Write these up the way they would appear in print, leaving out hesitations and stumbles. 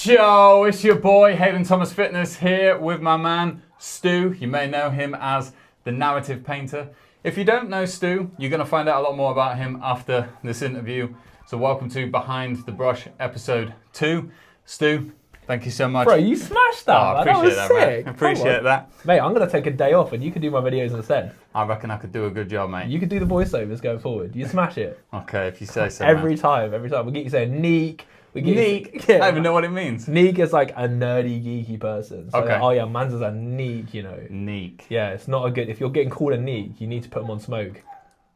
Yo, it's your boy Hayden Thomas Fitness here with my man Stu. You may know him as the Narrative Painter. If you don't know Stu, you're going to find out a lot more about him after this interview. So welcome to Behind the Brush episode 2. Stu, thank you so much. Bro, you smashed that. I appreciate that, sick. man. Appreciate that. Mate, I'm going to take a day off and you can do my videos instead. I reckon I could do a good job, mate. You could do the voiceovers going forward. You smash it. Okay, if you say so. Every time. We'll get you saying neek. Neek? Yeah. I don't even know what it means. Neek is like a nerdy, geeky person. So Okay. oh yeah, man's is a neek, you know. Neek. Yeah, it's not a good... If you're getting called a neek, you need to put them on smoke.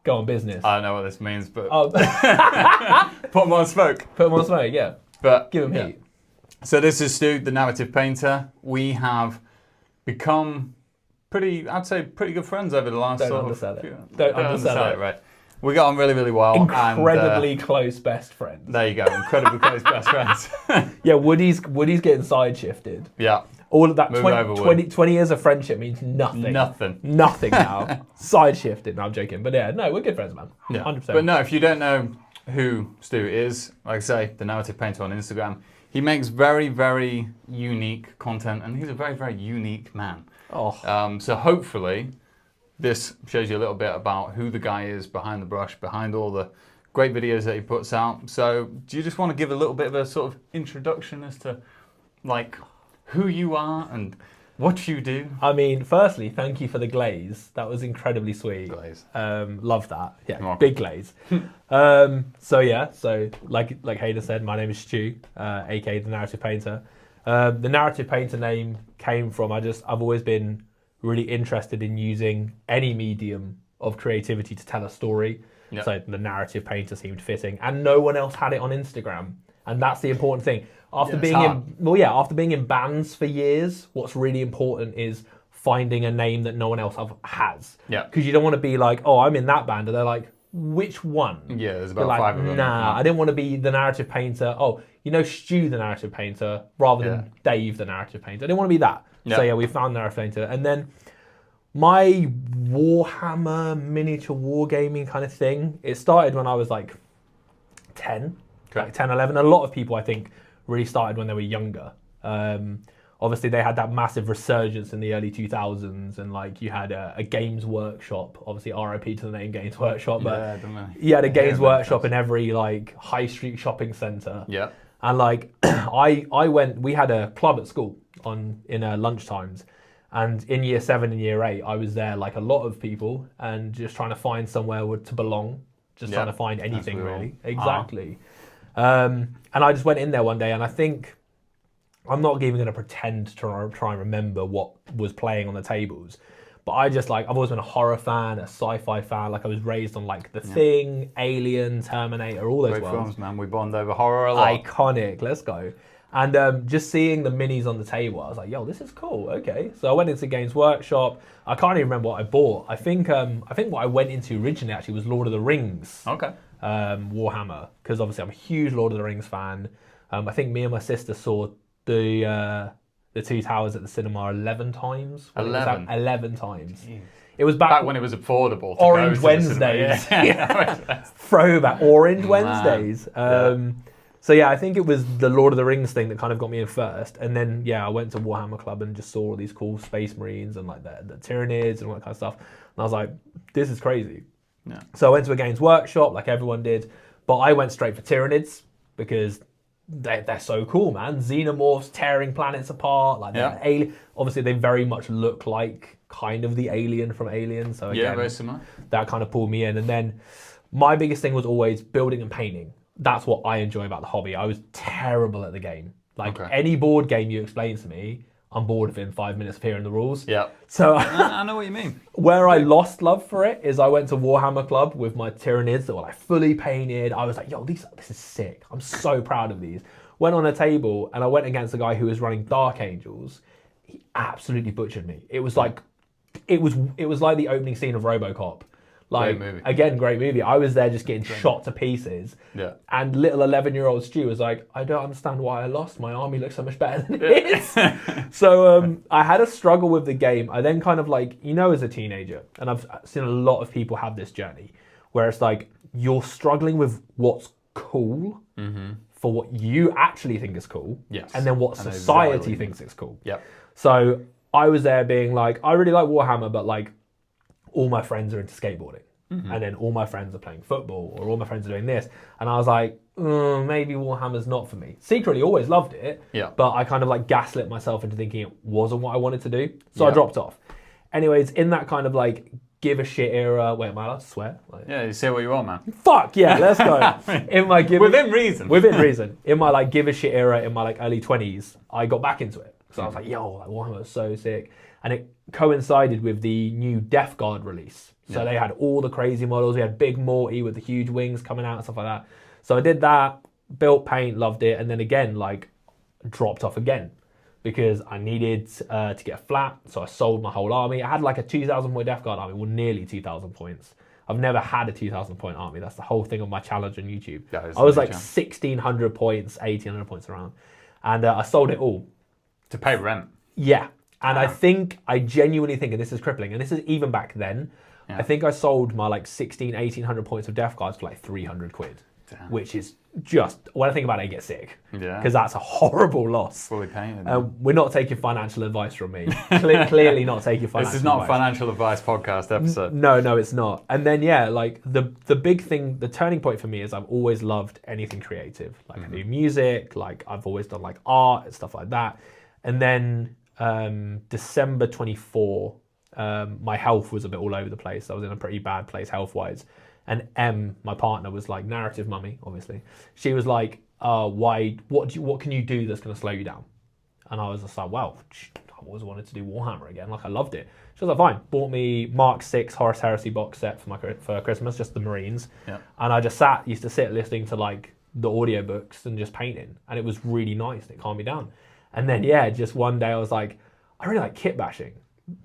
Go on business. I don't know what this means, but Oh, put them on smoke. put them on smoke, yeah. But Give them yeah. heat. So this is Stu, the Narrative Painter. We have become pretty good friends over the last Don't sort undersell of... it. Don't undersell it. Right. We got on really, really well. Incredibly close best friends. There you go, incredibly close best friends. Yeah, Woody's getting side shifted. Yeah, All of that Move 20, over, Wood. 20 years of friendship means nothing. nothing. Nothing now. Side shifted. No, I'm joking. But yeah, no, we're good friends, man. Yeah. 100%. But no, if you don't know who Stu is, like I say, the Narrative Painter on Instagram, he makes very, very unique content, and he's a very, very unique man. Oh. So hopefully this shows you a little bit about who the guy is behind the brush, behind all the great videos that he puts out. So do you just want to give a little bit of a sort of introduction as to like who you are and what you do? I mean, firstly, thank you for the glaze. That was incredibly sweet. Glaze. Love that. Yeah, You're big glaze. So like Hayden said, my name is Stu, aka the Narrative Painter. The Narrative Painter name came from I've always been really interested in using any medium of creativity to tell a story. Yep. So the Narrative Painter seemed fitting, and no one else had it on Instagram, and that's the important thing. After being in bands for years, what's really important is finding a name that no one else has. Yeah. Because you don't want to be like, oh, I'm in that band, and they're like, which one? Yeah, there's You're about like, 5 of them. Nah, I didn't want to be the Narrative Painter. Oh, you know Stu the Narrative Painter rather than Dave the Narrative Painter. I didn't want to be that. Yeah. So yeah, we found Narrative Painter. And then my Warhammer miniature wargaming kind of thing, it started when I was like 10, like 10, 11. A lot of people, I think, really started when they were younger. Obviously, they had that massive resurgence in the early 2000s, and like you had a Games Workshop. Obviously, RIP to the name Games Workshop, but you had a Games Workshop in every like high street shopping centre. Yeah. And like I went, we had a club at school in lunch times, and in year 7 and year 8, I was there like a lot of people, and just trying to find somewhere to belong, just trying to find anything really. Exactly. And I just went in there one day, and I think, I'm not even going to pretend to try and remember what was playing on the tables, but I've always been a horror fan, a sci-fi fan. Like I was raised on like The Thing, Alien, Terminator, all those Great worlds. films, man. We bond over horror a lot. Iconic. Let's go. And just seeing the minis on the table, I was like, yo, this is cool. Okay. So I went into Games Workshop. I can't even remember what I bought. I think what I went into originally actually was Lord of the Rings. Okay. Warhammer, because obviously I'm a huge Lord of the Rings fan. I think me and my sister saw the Two Towers at the cinema 11 times. 11 times. Jeez. It was back when it was affordable. To Orange go to Wednesdays. Yeah. Throwback Orange Wednesdays. So yeah, I think it was the Lord of the Rings thing that kind of got me in first, and then I went to Warhammer Club and just saw all these cool Space Marines and like the Tyranids and all that kind of stuff, and I was like, this is crazy. Yeah. So I went to a Games Workshop like everyone did, but I went straight for Tyranids because they're so cool, man. Xenomorphs tearing planets apart, like they're alien. Obviously, they very much look like kind of the alien from Alien. So again, very similar. That kind of pulled me in. And then my biggest thing was always building and painting. That's what I enjoy about the hobby. I was terrible at the game. Like any board game you explain to me, I'm bored within 5 minutes of hearing the rules. Yeah. So I know what you mean. Where I lost love for it is I went to Warhammer Club with my Tyranids that were like fully painted. I was like, yo, this is sick. I'm so proud of these. Went on a table and I went against a guy who was running Dark Angels. He absolutely butchered me. It was like it was like the opening scene of RoboCop. Like, great movie. Again, great movie. I was there just getting shot to pieces. Yeah. And little 11-year-old Stu was like, I don't understand why I lost. My army looks so much better than his. So I had a struggle with the game. I then kind of like, as a teenager, and I've seen a lot of people have this journey, where it's like, you're struggling with what's cool for what you actually think is cool, Yes. and then what I know society exactly what you thinks is cool. Yep. So I was there being like, I really like Warhammer, but like all my friends are into skateboarding. And then all my friends are playing football, or all my friends are doing this. And I was like, maybe Warhammer's not for me. Secretly always loved it, Yeah. but I kind of like gaslit myself into thinking it wasn't what I wanted to do. So Yeah. I dropped off. Anyways, in that kind of like give a shit era, wait, am I allowed to swear? Like, Yeah, you say what you want, man. fuck, yeah, let's go. In my give Within reason. within reason. In my like give a shit era, in my like early 20s, I got back into it. So I was like, yo, like Warhammer was so sick. And it coincided with the new Death Guard release. So they had all the crazy models. We had Big Morty with the huge wings coming out and stuff like that. So I did that, built paint, loved it, and then again, like, dropped off again because I needed to get a flat. So I sold my whole army. I had like a 2,000 point Death Guard army, well, nearly 2,000 points. I've never had a 2,000 point army. That's the whole thing of my challenge on YouTube. I was like 1,600 points, 1,800 points around. And I sold it all. To pay rent. Yeah. And I genuinely think, and this is crippling, and this is even back then, I think I sold my like 1,100 points of Death Guards for like 300 quid. Damn. Which is just, when I think about it, I get sick. Yeah. Because that's a horrible loss. Fully painted. We're not taking financial advice from me. Clearly not taking financial advice. This is not a financial advice podcast episode. No, it's not. And then, yeah, like the big thing, the turning point for me is I've always loved anything creative. Like I do music, like I've always done like art and stuff like that. And then December 24, my health was a bit all over the place. I was in a pretty bad place health-wise. And Em, my partner, was like, narrative mummy, obviously. She was like, what can you do that's going to slow you down? And I was just like, well, I always wanted to do Warhammer again. Like, I loved it. She was like, fine. Bought me Mark 6 Horus Heresy box set for Christmas, just the Marines. Yeah. And I just used to sit listening to like the audiobooks and just painting. And it was really nice. And it calmed me down. And then, yeah, just one day I was like, I really like kit bashing.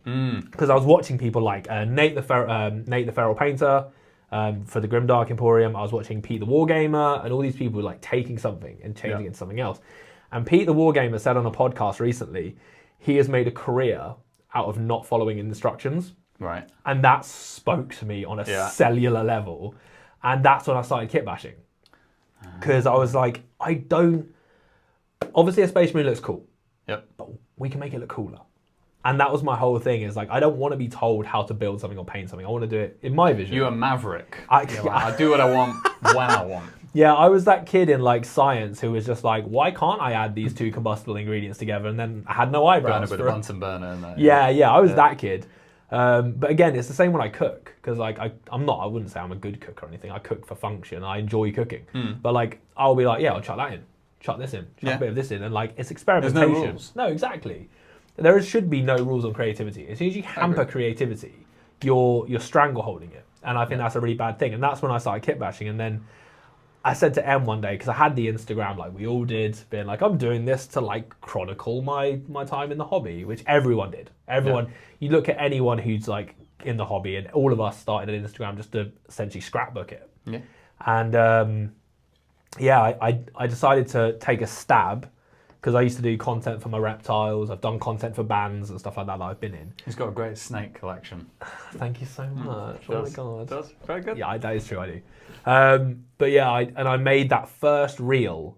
Because I was watching people like Nate the Feral Painter for the Grimdark Emporium. I was watching Pete the Wargamer, and all these people were like taking something and changing it into something else. And Pete the Wargamer said on a podcast recently, he has made a career out of not following instructions. Right. And that spoke to me on a cellular level. And that's when I started kit bashing. Because I was like, obviously a Space Marine looks cool. Yep. But we can make it look cooler. And that was my whole thing, is like, I don't want to be told how to build something or paint something. I want to do it in my vision. You're a maverick. I do what I want when I want. Yeah, I was that kid in like science who was just like, why can't I add these two combustible ingredients together? And then I had no eyebrows. Burn a bit of Bunsen burner in there. Yeah, I was that kid. But again, it's the same when I cook, because like I wouldn't say I'm a good cook or anything. I cook for function. I enjoy cooking. But like, I'll be like, yeah, I'll chuck that in, chuck this in, chuck a bit of this in, and like, it's experimentation. There's no rules. No, exactly. There should be no rules on creativity. As soon as you hamper creativity, you're strangleholding it, and I think that's a really bad thing. And that's when I started kit bashing. And then I said to Em one day, because I had the Instagram like we all did, being like, I'm doing this to like chronicle my time in the hobby, which everyone did. You look at anyone who's like in the hobby, and all of us started an Instagram just to essentially scrapbook it. Yeah. And I decided to take a stab, because I used to do content for my reptiles. I've done content for bands and stuff like that I've been in. He's got a great snake collection. Thank you so much. Oh my God. Does? Very good. Yeah, that is true, I do. But yeah, I made that first reel.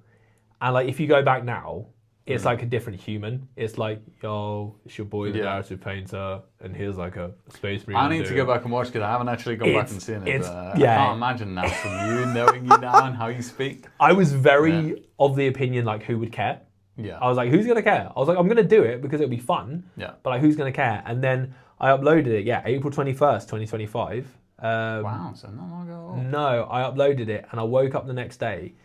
And like, if you go back now, it's like a different human. It's like, yo, it's your boy, the narrative painter, and here's like a Space Marine. I need to go back and watch, because I haven't actually gone back and seen it. I can't imagine now from you, knowing you now and how you speak. I was very of the opinion, like, who would care? Yeah. I was like, who's going to care? I was like, I'm going to do it because it'll be fun. Yeah. But like, who's going to care? And then I uploaded it, April 21st, 2025. Wow, so not long ago. No, I uploaded it and I woke up the next day,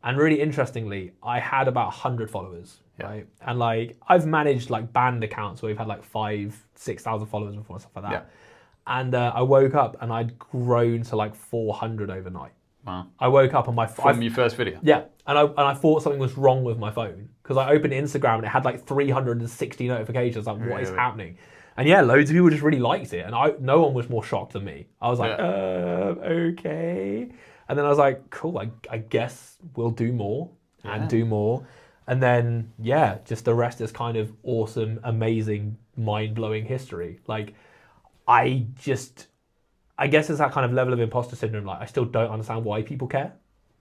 and really interestingly, I had about 100 followers, right? And like, I've managed like band accounts where we've had like 5,000-6,000 followers before and stuff like that. Yeah. And I woke up and I'd grown to like 400 overnight. Wow. I woke up on my phone. From your first video? Yeah. And I thought something was wrong with my phone, because I opened Instagram and it had like 360 notifications. Like, what is happening? And yeah, loads of people just really liked it. And no one was more shocked than me. I was like, okay. And then I was like, cool, I guess we'll do more and do more. And then, just the rest is kind of awesome, amazing, mind-blowing history. Like, I guess it's that kind of level of imposter syndrome. Like, I still don't understand why people care.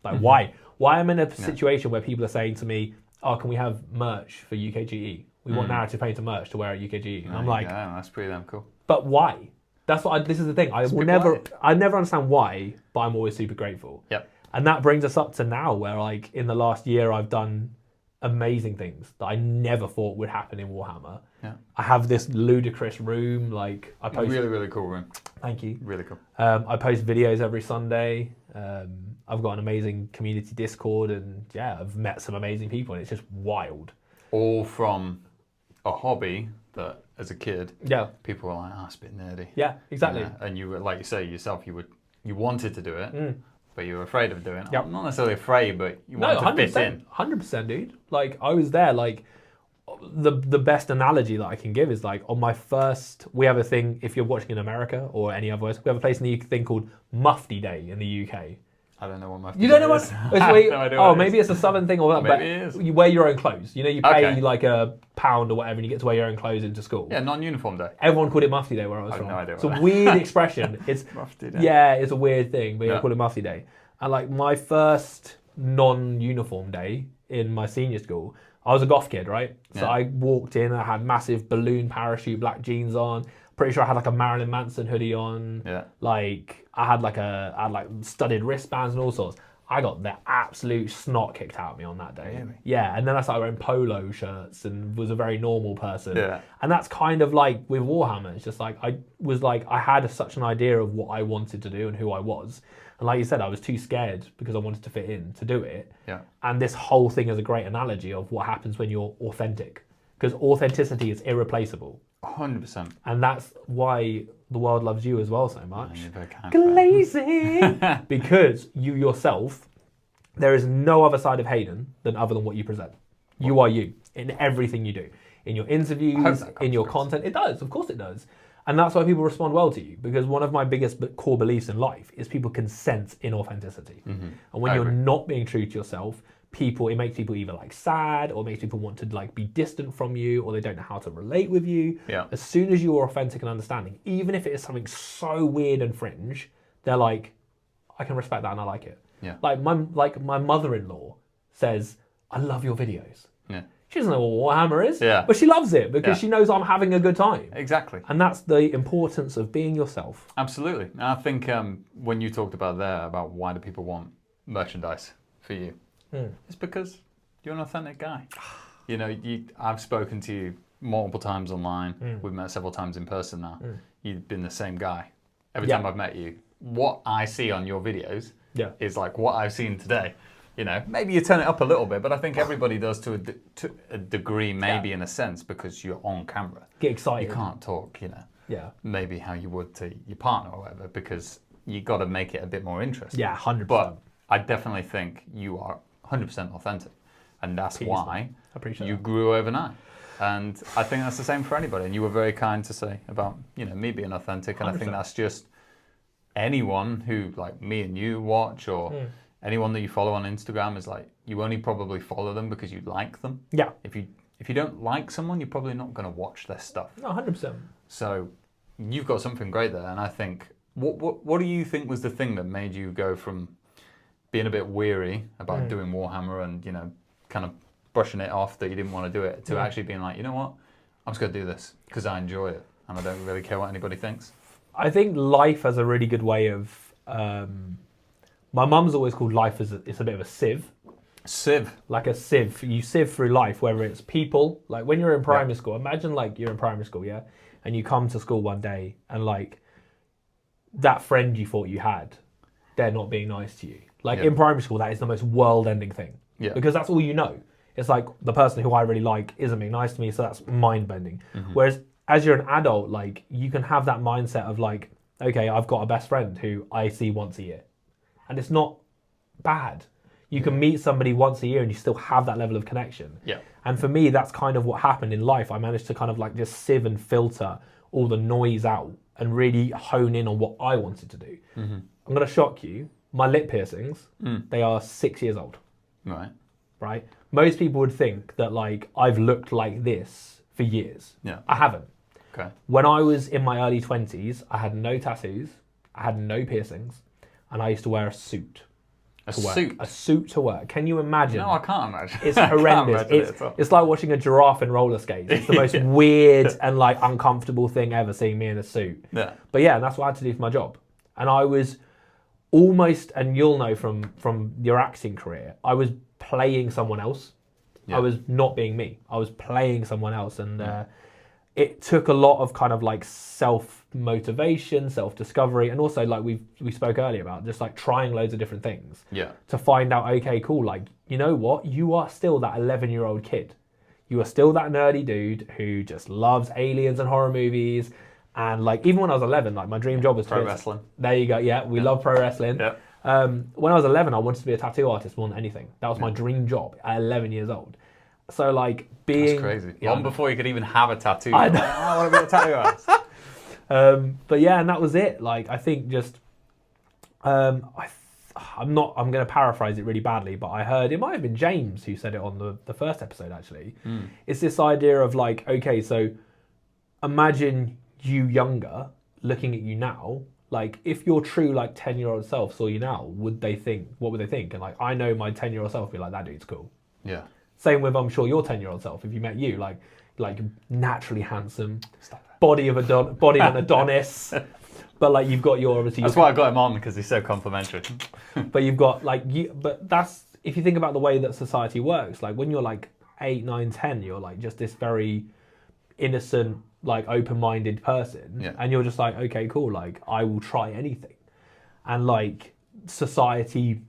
Like, why? Why am I in a situation where people are saying to me, oh, can we have merch for UKGE? We want Narrative Painter merch to wear at UKGE. And I'm like, that's pretty damn cool. but why? That's what this is the thing. I never understand why, but I'm always super grateful. Yep. And that brings us up to now, where like in the last year, I've done amazing things that I never thought would happen in Warhammer. Yeah. I have this ludicrous room. Like I post. Really, really cool room. Thank you. Really cool. I post videos every Sunday. I've got an amazing community Discord, and yeah, I've met some amazing people, and it's just wild. All from a hobby that, as a kid, Yeah. people were like, "Ah, it's a bit nerdy." Yeah, exactly. And you were, like you say yourself, you wanted to do it, but you were afraid of doing it. Yep. Not necessarily afraid, but you wanted to fit in. 100%, dude. Like I was there. Like the best analogy that I can give is like on my first. We have a thing. If you're watching in America or any other place, we have a place in the thing called Mufti Day in the UK. I don't know what my. You don't know what? Is. No idea what maybe it's a southern thing or whatever. Maybe it is. You wear your own clothes. You know, you pay Okay. like £1 or whatever, and you get to wear your own clothes into school. Yeah, non-uniform day. Everyone called it Mufti Day where I was I have from. no idea It's a what that- weird expression. It's Mufti Day. yeah, it's a weird thing, but Yeah. they call it Mufti Day. And like my first non-uniform day in my senior school, I was a goth kid, right? So Yeah. I walked in, I had massive balloon parachute black jeans on. Pretty sure I had like a Marilyn Manson hoodie on. Yeah. Like I had like studded wristbands and all sorts. I got the absolute snot kicked out of me on that day. Really? Yeah, and then I started wearing polo shirts and was a very normal person. Yeah. And that's kind of like with Warhammer. It's just like I had such an idea of what I wanted to do and who I was. And like you said, I was too scared because I wanted to fit in to do it. Yeah. And this whole thing is a great analogy of what happens when you're authentic. Because authenticity is irreplaceable. 100%. And that's why the world loves you as well so much. You're very kind. Glazing! Because you yourself, there is no other side of Hayden other than what you present. You are you in everything you do. In your I hope interviews, that comes in your across. content. It does, of course it does. And that's why people respond well to you. Because one of my biggest core beliefs in life is people can sense inauthenticity. And when I you're agree. not being true to yourself, it makes people either like sad or makes people want to like be distant from you or they don't know how to relate with you. Yeah. As soon as you are authentic and understanding, even if it is something so weird and fringe, they're like, I can respect that and I like it. Yeah. Like my mother-in-law says, I love your videos. Yeah. She doesn't know what Warhammer is, Yeah. but she loves it because Yeah. she knows I'm having a good time. Exactly. And that's the importance of being yourself. Absolutely. And I think when you talked about there, about why do people want merchandise for you, it's because you're an authentic guy. You know, I've spoken to you multiple times online. We've met several times in person now. You've been the same guy. Every Yeah. time I've met you, what I see on your videos Yeah. is like what I've seen today. You know, maybe you turn it up a little bit, but I think everybody does to a degree, maybe in a sense, because you're on camera. Get excited. You can't talk, you know, Yeah. maybe how you would to your partner or whatever, because you got to make it a bit more interesting. Yeah, 100%. But I definitely think you are 100% authentic, and that's Peace, why man. I appreciate you that. grew overnight. And I think that's the same for anybody. And you were very kind to say about, you know, me being authentic. And I think 100%. that's just anyone who, like me and you, watch, or anyone that you follow on Instagram is like, you only probably follow them because you like them. Yeah. If you don't like someone, you're probably not going to watch their stuff. No, 100%. So you've got something great there. And I think, what do you think was the thing that made you go from being a bit weary about doing Warhammer and, you know, kind of brushing it off that you didn't want to do it, to actually being like, you know what, I'm just going to do this because I enjoy it and I don't really care what anybody thinks? I think life has a really good way of. My mum's always called life as it's a bit of a sieve, Civ. like a sieve. You sieve through life, whether it's people. Like when you're in primary school, imagine like you're in primary school, yeah, and you come to school one day and like that friend you thought you had, they're not being nice to you. Like in primary school, that is the most world-ending thing. Yeah. Because that's all you know. It's like the person who I really like isn't being nice to me, so that's mind-bending. Whereas as you're an adult, like you can have that mindset of like, okay, I've got a best friend who I see once a year. And it's not bad. You can meet somebody once a year and you still have that level of connection. Yeah. And for me, that's kind of what happened in life. I managed to kind of like just sieve and filter all the noise out and really hone in on what I wanted to do. I'm going to shock you. My lip piercings, they are 6 years old, Right. right? Most people would think that like I've looked like this for years. Yeah. I haven't. Okay. When I was in my early 20s, I had no tattoos, I had no piercings, and I used to wear a suit. to work. suit? A suit to work. Can you imagine? No, I can't imagine. It's I can't horrendous. imagine it at all. It's like watching a giraffe in roller skates. It's the most weird and like uncomfortable thing ever, seeing me in a suit. Yeah. But yeah, that's what I had to do for my job. And I was almost, and you'll know from your acting career, I was playing someone else. Yeah. I was not being me. I was playing someone else, and it took a lot of kind of like self-motivation, self-discovery, and also like we spoke earlier about just like trying loads of different things Yeah. to find out, okay, cool, like, you know what? You are still that 11-year-old kid. You are still that nerdy dude who just loves aliens and horror movies. And like, even when I was 11, like my dream job was Pro wrestling. There you go. Yeah, we love pro wrestling. Yeah. When I was 11, I wanted to be a tattoo artist more than anything. That was my dream job at 11 years old. So like being... That's crazy. Yeah, Long before you could even have a tattoo. I know. I want to be a tattoo artist. But yeah, and that was it. Like, I think just... I'm going to paraphrase it really badly, but I heard, it might have been James who said it on the first episode actually. It's this idea of like, okay, so imagine you younger looking at you now. Like, if your true like 10-year-old self saw you now, what would they think? And like, I know my 10-year-old self would be like, that dude's cool. Yeah. Same with, I'm sure, your 10-year-old self. If you met you, like naturally handsome, body of an Adonis, but like you've got your obviously. That's why I got him on, because he's so complimentary. But you've got like you. But that's, if you think about the way that society works. Like when you're like 8, 9, 10, you're like just this very innocent, like open-minded person, Yeah. and you're just like, okay, cool. Like I will try anything, and like society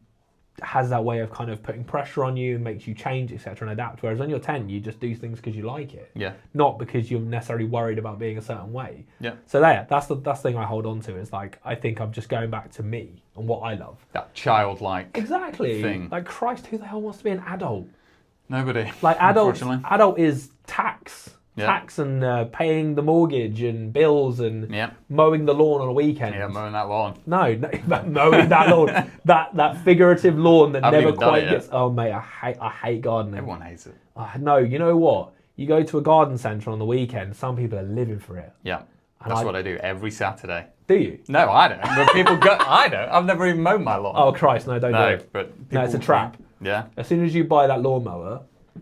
has that way of kind of putting pressure on you and makes you change, etc., and adapt. Whereas when you're 10, you just do things because you like it, Yeah. not because you're necessarily worried about being a certain way. Yeah. So that's the thing I hold on to, is like, I think I'm just going back to me and what I love. That childlike Exactly. thing. Like, Christ, who the hell wants to be an adult? Nobody. Like, Unfortunately. adult is tax. Yeah. Tax and paying the mortgage and bills and Yeah. mowing the lawn on a weekend. Yeah, mowing that lawn. No, mowing that lawn, that figurative lawn that Haven't never even done quite it yet. gets. Oh mate, I hate gardening. Everyone hates it. No, you know what? You go to a garden centre on the weekend. Some people are living for it. Yeah. And That's what I do every Saturday. Do you? No, I don't. But people go. I don't. I've never even mowed my lawn. Oh Christ, no, don't do no, it. but No, it's a people- trap. Yeah, As soon as you buy that lawnmower,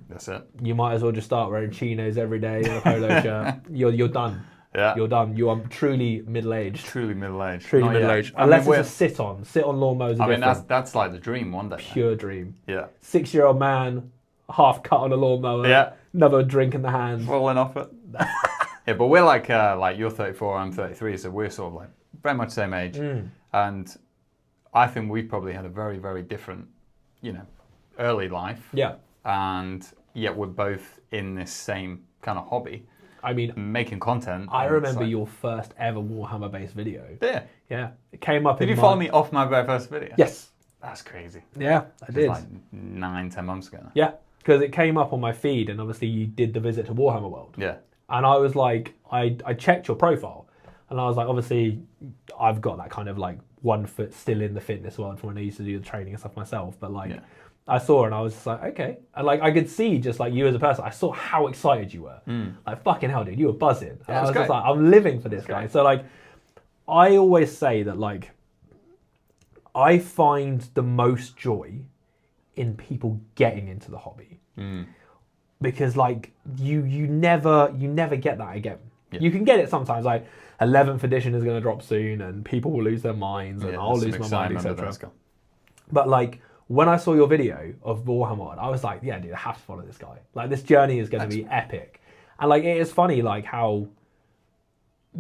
that's it. you might as well just start wearing chinos every day and a polo shirt. You're done. Yeah. You're done. You are truly middle-aged. Truly middle-aged. Truly Not yet. middle-aged. I mean, Unless we're- it's a sit-on lawnmowers. I mean, different. that's like the dream one day. Pure dream. Yeah. 6-year-old man, half cut on a lawnmower. Yeah. Another drink in the hand. Falling off it. Yeah, but we're like you're 34, I'm 33, so we're sort of like very much same age. And I think we probably had a very, very different, early life. Yeah. And yet we're both in this same kind of hobby, I mean, making content. I and it's remember like- your first ever Warhammer-based video. Yeah. Yeah. It came up Did in you follow me off my very first video? Yes. That's crazy. Yeah, I It's did. like 9-10 months ago now. Yeah. Because it came up on my feed, and obviously you did the visit to Warhammer World. Yeah. And I was like, I checked your profile, and I was like, obviously, I've got that kind of like 1 foot still in the fitness world from when I used to do the training and stuff myself. But like, Yeah. I saw it and I was just like, okay. And like, I could see just like you as a person, I saw how excited you were. Like, fucking hell, dude, you were buzzing. And Yeah, I was it's just great. like, I'm living for this guy. great. So like, I always say that like, I find the most joy in people getting into the hobby. Because like you never get that again. Yeah. You can get it sometimes, like 11th edition is going to drop soon and people will lose their minds and Yeah, I'll there's lose some my mind, excitement, but etc. let's go. But like when I saw your video of Warhammer, I was like, yeah, dude, I have to follow this guy. Like this journey is going to be epic. And like it is funny like how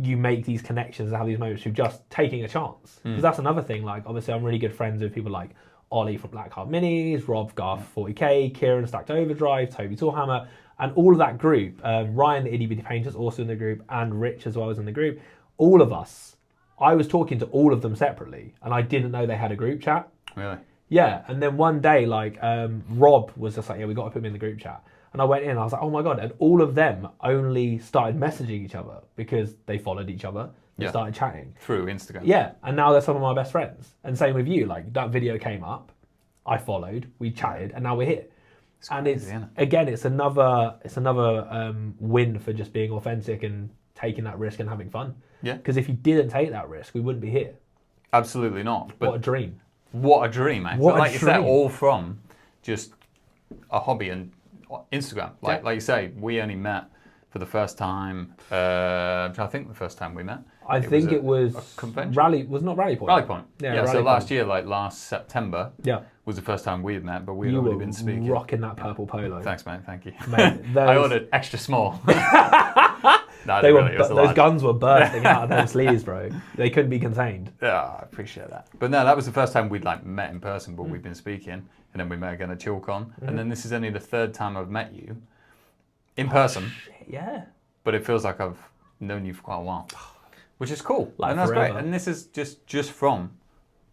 you make these connections and have these moments through just taking a chance. Because that's another thing. Like obviously I'm really good friends with people like Ollie from Blackheart Minis, Rob Garth 40k, Kieran Stacked Overdrive, Toby Toolhammer, and all of that group. Ryan the Itty Bitty Painter's also in the group, and Rich as well as in the group. All of us, I was talking to all of them separately, and I didn't know they had a group chat. Really? Yeah, and then one day, like, Rob was just like, yeah, we got to put him in the group chat. And I went in, and I was like, oh my God. And all of them only started messaging each other because they followed each other. They Yeah. started chatting. Through Instagram. Yeah, and now they're some of my best friends. And same with you. Like, that video came up, I followed, we chatted, and now we're here. And crazy, it's, isn't it? again, it's another win for just being authentic and taking that risk and having fun. Yeah. Because if you didn't take that risk, we wouldn't be here. Absolutely not. But What a dream. what a dream, mate. What But a like you said, dream. all from just a hobby and Instagram. Like Yeah. like you say, we only met for the first time. I think the first time we met. I think it was a convention. Rally. Was not Rally Point. Rally Point. Yeah, Yeah. So Rally last Point. year, like last September, Yeah. was the first time we had met, but we'd You already were been speaking. rocking that purple polo. Thanks, mate. Thank you. Mate, I those- ordered extra small. No, They were, really, it was a those large. guns were bursting out of those sleeves, bro. They couldn't be contained. Yeah, I appreciate that. But no, that was the first time we'd like met in person, but we've been speaking, and then we met again at ChillCon, and then this is only the third time I've met you in person. Yeah. But it feels like I've known you for quite a while, which is cool, Like and that's forever. great. And this is just from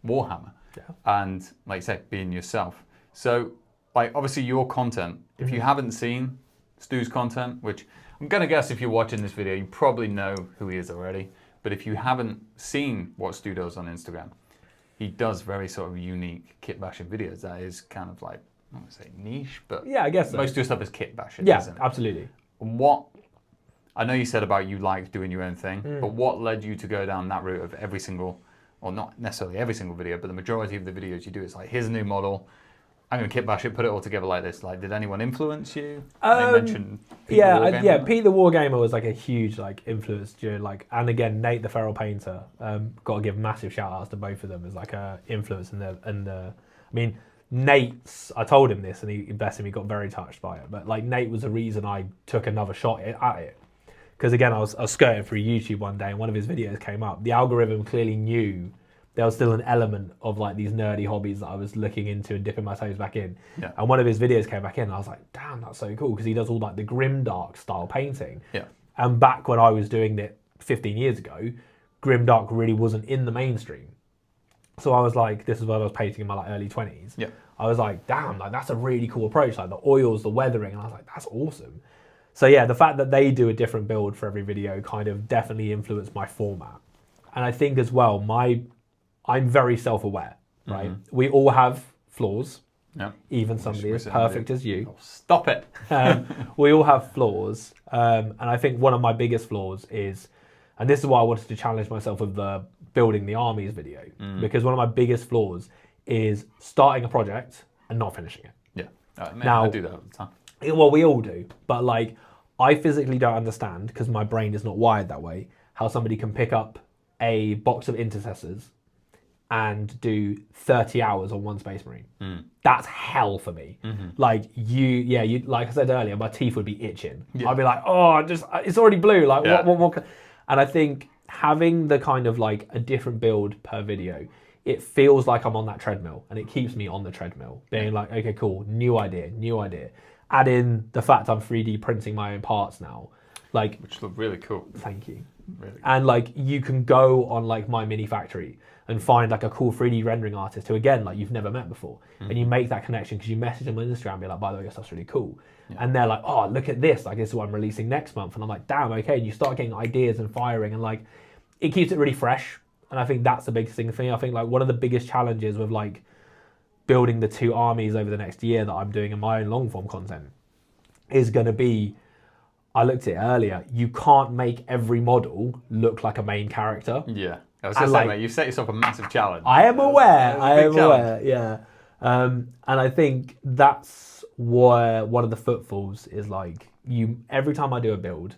Warhammer, Yeah. and like you say, being yourself. So, like obviously your content. If you haven't seen Stu's content, which I'm gonna guess if you're watching this video, you probably know who he is already. But if you haven't seen what Stu does on Instagram, he does very sort of unique kit bashing videos. That is kind of like, I don't want to say niche, but Yeah, I guess so. most of your stuff is kit bashing. Yeah, isn't it? absolutely. What I know you said about you like doing your own thing, Mm. but what led you to go down that route of every single, or not necessarily every single video, but the majority of the videos you do, it's like, here's a new model, I'm going to kit bash it, put it all together like this. Like, did anyone influence you? They mentioned Pete the Wargamer. Pete the Wargamer was like a huge like influence during like, and again Nate the Feral Painter. Got to give massive shout outs to both of them as like a influence in the. I mean, Nate's. I told him this, and he bless him, he got very touched by it. But like Nate was the reason I took another shot at it, because again I was skirting through YouTube one day, and one of his videos came up. The algorithm clearly knew there was still an element of like these nerdy hobbies that I was looking into and dipping my toes back in. Yeah. And one of his videos came back in, and I was like, damn, that's so cool, because he does all like the grimdark style painting. Yeah. And back when I was doing it 15 years ago, grimdark really wasn't in the mainstream. So I was like, this is when I was painting in my like early 20s. Yeah. I was like, damn, like that's a really cool approach, like the oils, the weathering, and I was like, that's awesome. So yeah, the fact that they do a different build for every video kind of definitely influenced my format. And I think as well, I'm very self-aware, right? We all have flaws, Yeah. even somebody as we perfect said as you. Oh, stop it. We all have flaws. And I think one of my biggest flaws is, and this is why I wanted to challenge myself with the building the armies video, because one of my biggest flaws is starting a project and not finishing it. Yeah. Man, Now- I do that all the time. Well, we all do, but like I physically don't understand, because my brain is not wired that way, how somebody can pick up a box of intercessors and do 30 hours on one Space Marine. That's hell for me. Like you, like I said earlier, my teeth would be itching. Yeah. I'd be like, oh, it's already blue. Like Yeah. what more? And I think having the kind of like a different build per video, it feels like I'm on that treadmill, and it keeps me on the treadmill, being like, okay, cool, new idea. Add in the fact I'm 3D printing my own parts now. Like, Which look really cool. thank you. Really. And like you can go on like My Mini Factory and find like a cool 3D rendering artist who again like you've never met before, and you make that connection because you message them on Instagram and be like, by the way, your stuff's really cool. And they're like, oh, look at this, like this is what I'm releasing next month. And I'm like, damn, okay. And you start getting ideas and firing, and like it keeps it really fresh. And I think that's the biggest thing for me. I think like one of the biggest challenges with like building the two armies over the next year that I'm doing in my own long form content is going to be, I looked at it earlier, you can't make every model look like a main character. Yeah. I was And just like- saying, mate, you've set yourself a massive challenge. I am aware. It's a I big am challenge. aware. Yeah. And I think that's where one of the footfalls is like every time I do a build,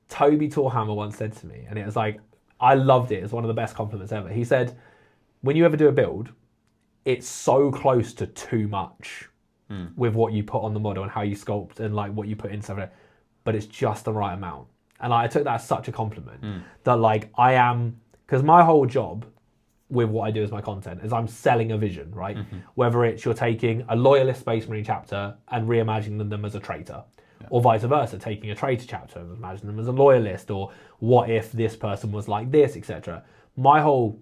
Toby Torhammer once said to me, and it was like, I loved it. It's one of the best compliments ever. He said, when you ever do a build, it's so close to too much with what you put on the model and how you sculpt and like what you put into it, but it's just the right amount. And I took that as such a compliment that like I am, because my whole job with what I do as my content is I'm selling a vision, right? Whether it's you're taking a loyalist Space Marine chapter and reimagining them as a traitor, or vice versa, taking a traitor chapter and imagining them as a loyalist, or what if this person was like this, etc. My whole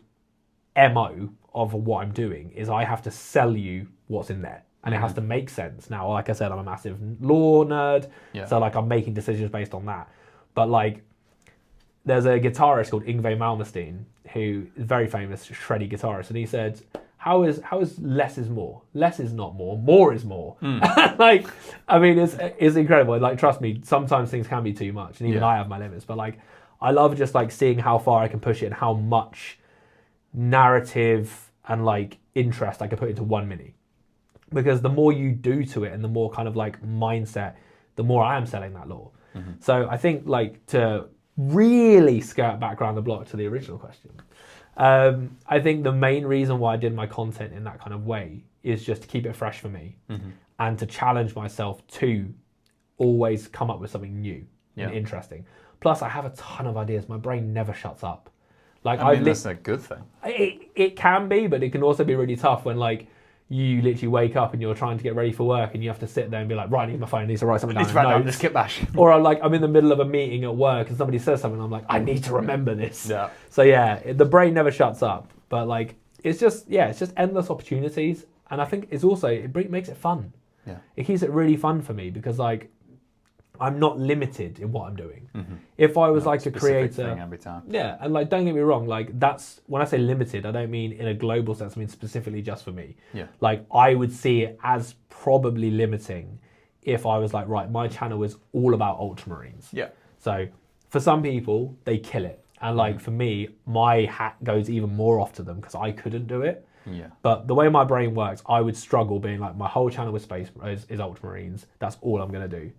MO of what I'm doing is I have to sell you what's in there. And it has to make sense. Now, like I said, I'm a massive lore nerd, so like I'm making decisions based on that. But like, there's a guitarist called Yngwie Malmsteen who is very famous, shreddy guitarist, and he said, "How is less is more? Less is not more. More is more." Like, I mean, it's incredible. Like, trust me, sometimes things can be too much, and even I have my limits. But like, I love just like seeing how far I can push it and how much narrative and like interest I could put into one mini. Because the more you do to it and the more kind of like mindset, the more I am selling that law. So I think like to really skirt back around the block to the original question, I think the main reason why I did my content in that kind of way is just to keep it fresh for me and to challenge myself to always come up with something new and interesting. Plus I have a ton of ideas. My brain never shuts up. Like I mean, that's a good thing. It can be, but it can also be really tough when like you literally wake up and you're trying to get ready for work and you have to sit there and be like, right, I need my phone, I need to write something down. Need to write down this kit bash. Or I'm in the middle of a meeting at work and somebody says something and I'm like, I need to remember this. Yeah. So yeah, the brain never shuts up. But like, it's just endless opportunities. And I think it's also, it makes it fun. Yeah. It keeps it really fun for me because like, I'm not limited in what I'm doing. If I was like a creator, thing every time. yeah, and like don't get me wrong, like that's when I say limited, I don't mean in a global sense. I mean specifically just for me. Yeah. Like I would see it as probably limiting if I was like, right, my channel is all about ultramarines. Yeah. So for some people, they kill it, and like for me, my hat goes even more off to them because I couldn't do it. Yeah. But the way my brain works, I would struggle being like, my whole channel is is ultramarines. That's all I'm gonna do.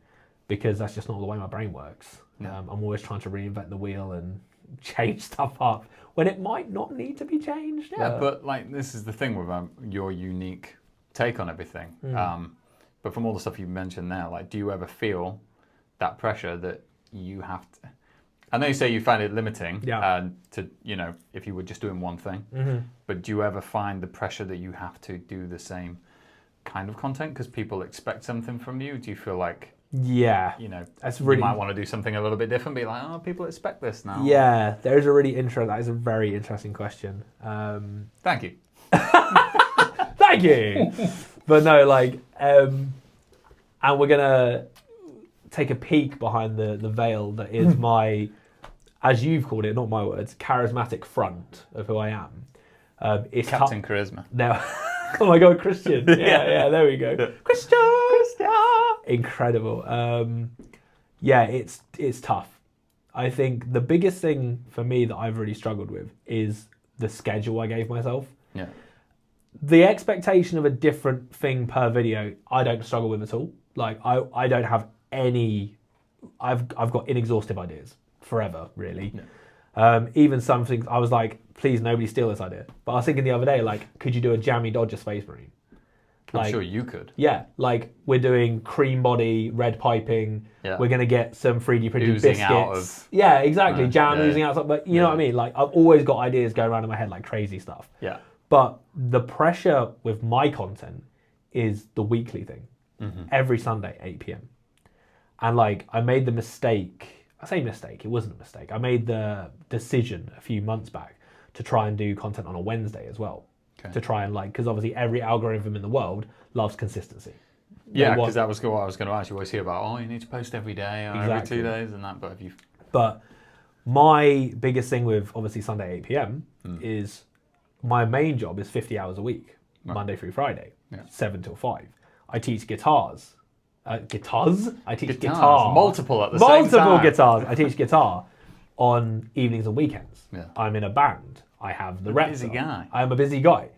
Because that's just not the way my brain works. Yeah. I'm always trying to reinvent the wheel and change stuff up when it might not need to be changed. Yeah, but like this is the thing with your unique take on everything. But from all the stuff you mentioned there, like, do you ever feel that pressure that you have to? I know you say you find it limiting. Yeah. To if you were just doing one thing, but do you ever find the pressure that you have to do the same kind of content because people expect something from you? Do you feel like yeah, that's really, you might want to do something a little bit different, be like, oh, people expect this now. Yeah, that is a very interesting question. Thank you. Thank you. But no, like, and we're gonna take a peek behind the veil that is my, as you've called it, not my words, charismatic front of who I am. It's Captain Charisma. No. Oh my God, Christian. Yeah, there we go. Christian. Incredible. Yeah, it's tough. I think the biggest thing for me that I've really struggled with is the schedule I gave myself. Yeah. The expectation of a different thing per video, I don't struggle with at all. Like I don't have any. I've got inexhaustive ideas forever, really. Yeah. Even some things I was like, please nobody steal this idea. But I was thinking the other day, like, could you do a jammy Dodger Space Marine? I'm sure you could. Yeah, like we're doing cream body, red piping. Yeah. We're gonna get some 3D printed oozing biscuits. Out of, yeah, exactly. Jam oozing out. But you know what I mean? Like I've always got ideas going around in my head, like crazy stuff. Yeah. But the pressure with my content is the weekly thing. Every Sunday, 8 p.m. And like I made the mistake. I say mistake. It wasn't a mistake. I made the decision a few months back to try and do content on a Wednesday as well. To try and because obviously every algorithm in the world loves consistency. Yeah, because that was what I was going to ask. You always hear about, oh, you need to post every day or every 2 days and that. But my biggest thing with obviously Sunday 8 p.m. is my main job is 50 hours a week, Monday through Friday, 7 till 5. I teach guitars. I teach guitar. Multiple at the same time. Multiple guitars. I teach guitar on evenings and weekends. Yeah. I'm in a band. I have the reps. Busy guy. I'm a busy guy.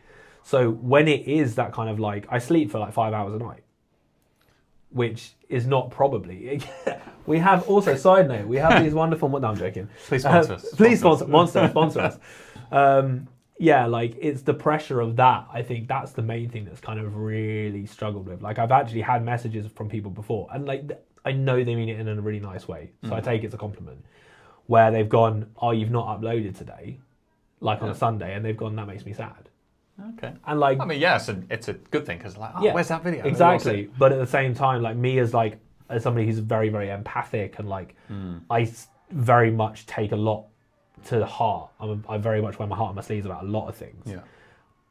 So when it is that kind of I sleep for 5 hours a night, which is not probably. We have also, side note, we have these wonderful, no, I'm joking. Please sponsor us. Please sponsor us. Yeah, it's the pressure of that. I think that's the main thing that's kind of really struggled with. I've actually had messages from people before, and I know they mean it in a really nice way, so I take it as a compliment, where they've gone, oh, you've not uploaded today, on a Sunday, and they've gone, that makes me sad. Okay. And I mean, yeah, it's a good thing because where's that video? Exactly. But at the same time, me as somebody who's very, very empathic and I very much take a lot to heart. I very much wear my heart on my sleeves about a lot of things. Yeah.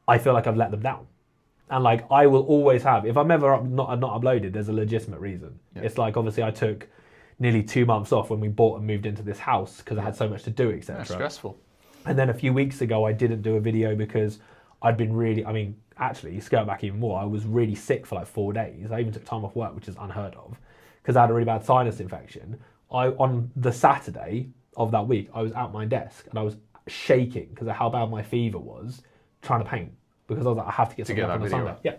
I feel like I've let them down. And I will always have, if I'm ever not uploaded, there's a legitimate reason. Yeah. It's obviously I took nearly 2 months off when we bought and moved into this house because I had so much to do, etc. That's stressful. And then a few weeks ago, I didn't do a video because I'd been really, actually, skirt back even more, I was really sick for 4 days. I even took time off work, which is unheard of, because I had a really bad sinus infection. On the Saturday of that week, I was at my desk and I was shaking because of how bad my fever was, trying to paint. because I was like, I have to get something get up on that a video Sunday. up. Yeah.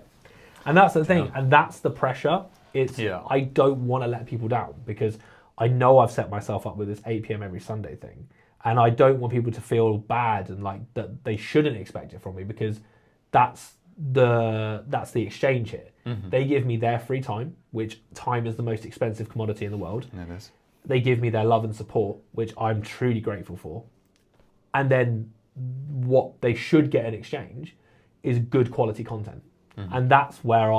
And that's the thing, Yeah. and that's the pressure. It's I don't want to let people down because I know I've set myself up with this 8 p.m. every Sunday thing, and I don't want people to feel bad and like that they shouldn't expect it from me because that's the exchange here. They give me their free time, which time is the most expensive commodity in the world. It is. They give me their love and support, which I'm truly grateful for. And then what they should get in exchange is good quality content. And that's where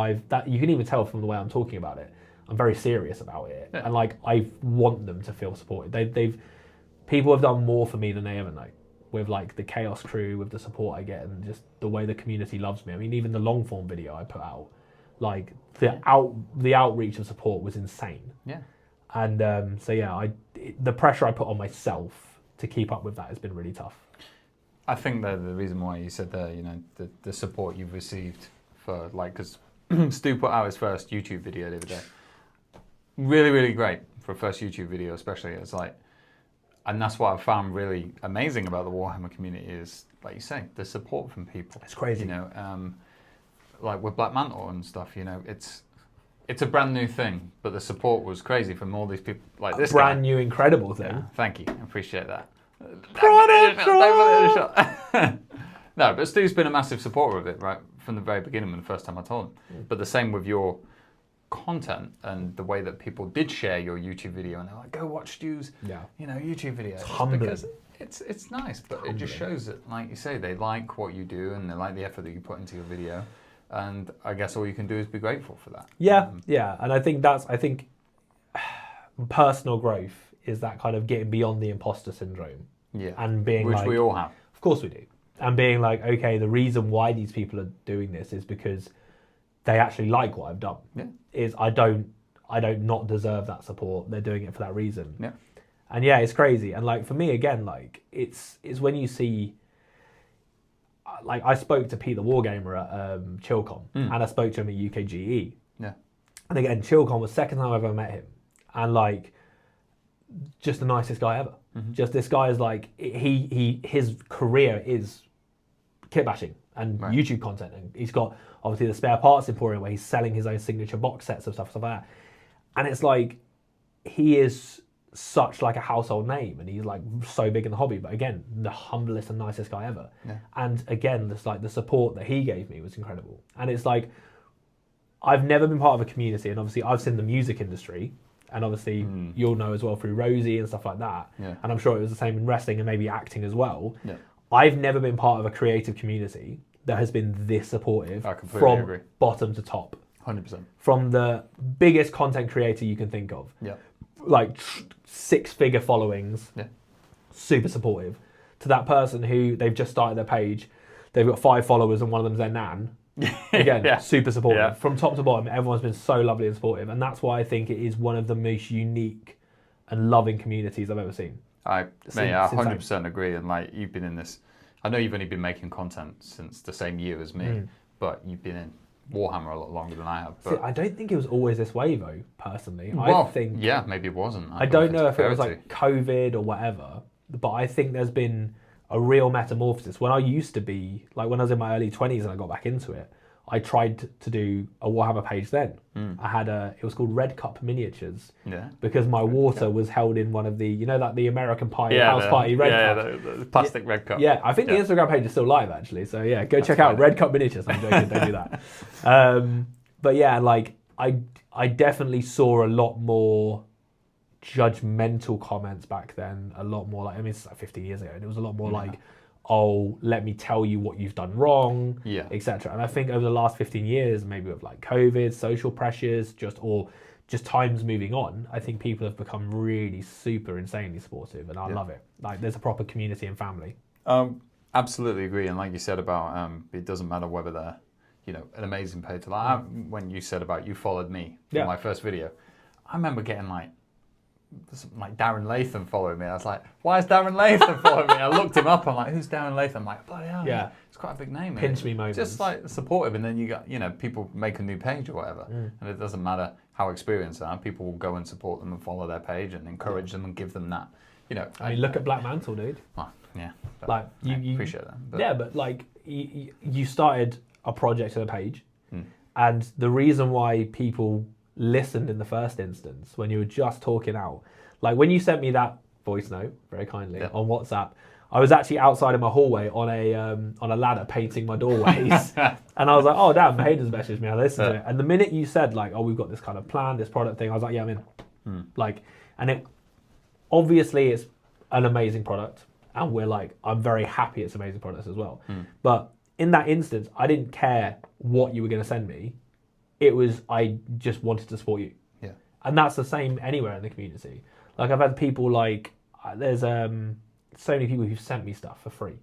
you can even tell from the way I'm talking about it. I'm very serious about it. Yeah. And like, I want them to feel supported. People have done more for me than they ever know with like the Chaos crew, with the support I get and just the way the community loves me. I mean, even the long form video I put out, like the outreach of support was insane. Yeah. And the pressure I put on myself to keep up with that has been really tough. I think that the reason why you said there, you know, the support you've received for, like, because Stu put out his first YouTube video the other day. Really, really great for a first YouTube video, especially. It's like, and that's what I found really amazing about the Warhammer community is, like you say, the support from people. It's crazy. You know, like with Black Mantle and stuff, you know, it's a brand new thing, but the support was crazy from all these people. Like this brand guy. new, incredible thing. Yeah, thank you. I appreciate that. Product No, but Stu's been a massive supporter of it, right, from the very beginning when the first time I told him. But the same with your content and the way that people did share your YouTube video and they're like, go watch Stu's, you know, YouTube video. It's humbling. because it's nice, but it just shows that, like you say, they like what you do and they like the effort that you put into your video. And I guess all you can do is be grateful for that. Yeah, and I think personal growth is that kind of getting beyond the imposter syndrome. Yeah, and being which like, we all have. Of course we do. And being like, okay, the reason why these people are doing this is because they actually like what I've done. Yeah. Is I don't not deserve that support. They're doing it for that reason. Yeah. And yeah, it's crazy. And like for me again, like it's when you see, like I spoke to Pete the Wargamer at Chillcon and I spoke to him at UKGE. Yeah. And again, Chillcon was the second time I've ever met him. And like, just the nicest guy ever. Just this guy is like, his career is kit bashing and YouTube content. And he's got obviously the Spare Parts Emporium where he's selling his own signature box sets of stuff like that. And it's like, he is such like a household name and he's like so big in the hobby, but again, the humblest and nicest guy ever. Yeah. And again, this like the support that he gave me was incredible. And it's like, I've never been part of a community, and obviously I've seen the music industry, and obviously you'll know as well through Rosie and stuff like that. Yeah. And I'm sure it was the same in wrestling and maybe acting as well. Yeah. I've never been part of a creative community that has been this supportive from bottom to top. 100%. From the biggest content creator you can think of. Yeah. Like 6-figure followings. Yeah. Super supportive. To that person who they've just started their page, they've got 5 followers and one of them's their nan. Again, super supportive. Yeah. From top to bottom, everyone's been so lovely and supportive. And that's why I think it is one of the most unique and loving communities I've ever seen. I 100% agree. And like, you've been in this, I know you've only been making content since the same year as me, but you've been in Warhammer a lot longer than I have. But see, I don't think it was always this way though, personally. Well, I think, yeah, maybe it wasn't. I don't know if it was like COVID or whatever, but I think there's been a real metamorphosis. When I used to be, like when I was in my early 20s and I got back into it, I tried to do a Warhammer page then. I had it was called Red Cup Miniatures. Yeah. Because my water was held in one of the, you know, that the American Pie house party Red Cup. The plastic Red Cup. Yeah, I think the Instagram page is still live actually. So yeah, go check out Red Cup Miniatures. I'm joking, don't do that. But yeah, like I definitely saw a lot more judgmental comments back then. A lot more like, I mean, it's like 15 years ago, and it was a lot more like, oh, let me tell you what you've done wrong, etc. And I think over the last 15 years, maybe with like COVID, social pressures, just times moving on, I think people have become really super insanely supportive, and I love it. Like, there's a proper community and family. Absolutely agree. And like you said about, it doesn't matter whether they're, you know, an amazing page. Like when you said about you followed me for my first video, I remember getting like Darren Latham following me. I was like, why is Darren Latham following me? I looked him up. I'm like, who's Darren Latham? I'm like, bloody hell, it's quite a big name. Pinch me moments. Just like supportive, and then you got, you know, people make a new page or whatever, and it doesn't matter how experienced they are, people will go and support them and follow their page and encourage them and give them that. I mean, look at Black Mantle, dude. Well, yeah. Like I you appreciate that. But, yeah, but like you started a project to the page, and the reason why people listened in the first instance when you were just talking out, like when you sent me that voice note very kindly on WhatsApp, I was actually outside in my hallway on a ladder painting my doorways, and I was like, oh damn, Hayden's messaged me. I listened to it, and the minute you said like, oh, we've got this kind of plan, this product thing, I was like, yeah, I'm in. Like, and it obviously it's an amazing product, and I'm very happy it's amazing products as well. But in that instance, I didn't care what you were going to send me. I just wanted to support you. Yeah. And that's the same anywhere in the community. Like I've had people there's so many people who've sent me stuff for free.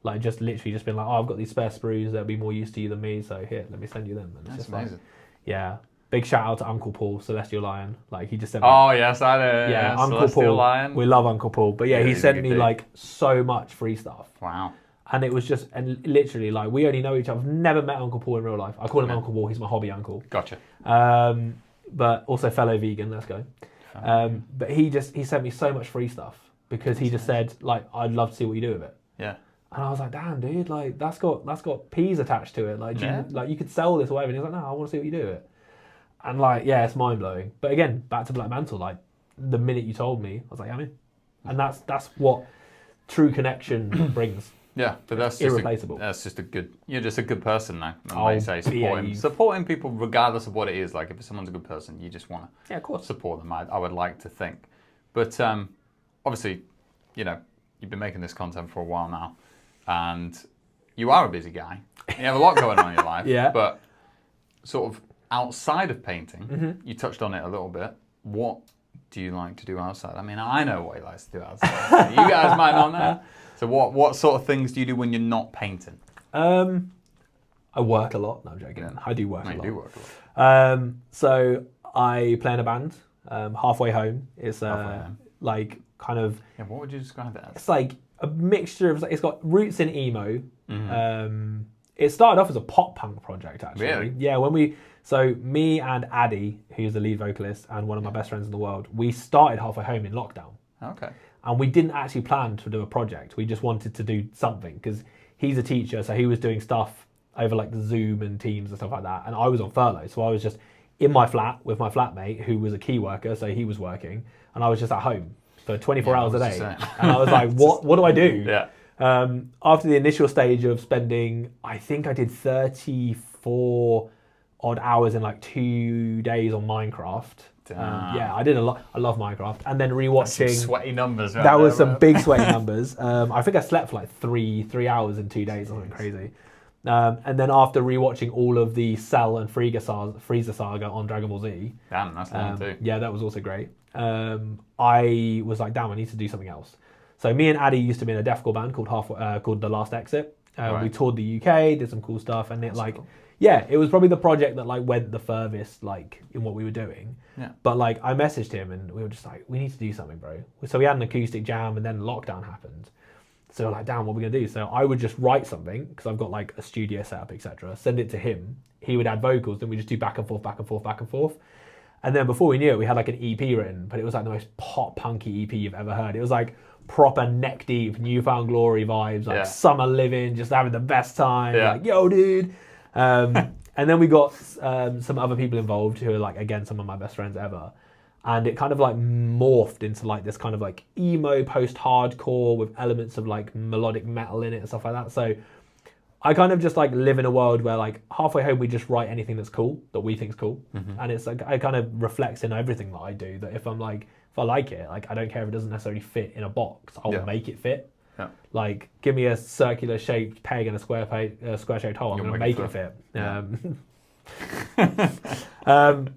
Like just literally just been like, oh, I've got these spare sprues that'll be more use to you than me, so here, let me send you them. And That's just amazing. Yeah. Big shout out to Uncle Paul, Celestial Lion. Like he just sent me. Oh yes, I know. Yeah, Uncle Celestial Paul. Lion. We love Uncle Paul, but yeah, he he's a sent good me dude. like so much free stuff, Wow. and it was just and literally like we only know each other. I've never met Uncle Paul in real life. I call him Uncle Paul. He's my hobby uncle. Gotcha. But also fellow vegan. Let's go. But he sent me so much free stuff because he just said like I'd love to see what you do with it. Yeah. And I was like, damn, dude, like that's got peas attached to it. Like, you could sell this or whatever. And he was like, no, I want to see what you do with it. And like, yeah, it's mind blowing. But again, back to Black Mantle. Like the minute you told me, I was like, I'm in. And that's what true connection brings. Yeah, but that's irreplaceable. You're just a good person now. And like you say, supporting people regardless of what it is. Like if someone's a good person, you just want to of course support them. I would like to think. But obviously, you've been making this content for a while now, and you are a busy guy. You have a lot going on in your life. Yeah. But sort of outside of painting, you touched on it a little bit. What do you like to do outside? I mean, I know what he likes to do outside. You guys might not know. So what sort of things do you do when you're not painting? I work a lot. No, I'm joking. Yeah. I do work a You lot. do work a lot. So I play in a band. Halfway Home. It's like kind of. Yeah, what would you describe it as? It's like a mixture of. It's got roots in emo. It started off as a pop punk project actually. Really? Yeah, so me and Addy, who's the lead vocalist and one of my best friends in the world, we started Halfway Home in lockdown. Okay. And we didn't actually plan to do a project. We just wanted to do something because he's a teacher, so he was doing stuff over like the Zoom and Teams and stuff like that. And I was on furlough, so I was just in my flat with my flatmate who was a key worker, so he was working, and I was just at home for 24 hours a day. And I was like, what do I do? Yeah. After the initial stage of spending, I think I did 34 odd hours in like 2 days on Minecraft. Yeah, I did a lot. I love Minecraft, and then rewatching. Some sweaty numbers. Right that was there, some big sweaty numbers. I think I slept for like three hours in 2 days, something crazy. And then after rewatching all of the Cell and Frieza saga on Dragon Ball Z. Damn, that's long too. Yeah, that was also great. I was like, damn, I need to do something else. So me and Addy used to be in a deathcore band called The Last Exit. We toured the UK, did some cool stuff, and it it was probably the project that like went the furthest like in what we were doing. Yeah. But like I messaged him and we were just like, we need to do something, bro. So we had an acoustic jam and then lockdown happened. So like, damn, what are we gonna do? So I would just write something because I've got like a studio set up, etc. Send it to him. He would add vocals, then we just do back and forth, back and forth, back and forth. And then before we knew it, we had like an EP written, but it was like the most pop punky EP you've ever heard. It was like proper neck deep, Newfound Glory vibes, like summer living, just having the best time. Yeah. Like, yo, dude. And then we got some other people involved who are like, again, some of my best friends ever. And it kind of like morphed into like this kind of like emo post-hardcore with elements of like melodic metal in it and stuff like that. So I kind of just like live in a world where like Halfway Home we just write anything that's cool, that we think's cool. And it's like, it kind of reflects in everything that I do, that if I like it, like I don't care if it doesn't necessarily fit in a box, I'll make it fit. Yeah. Like, give me a circular shaped peg and a square shaped hole, I'm going to make it fit. Yeah.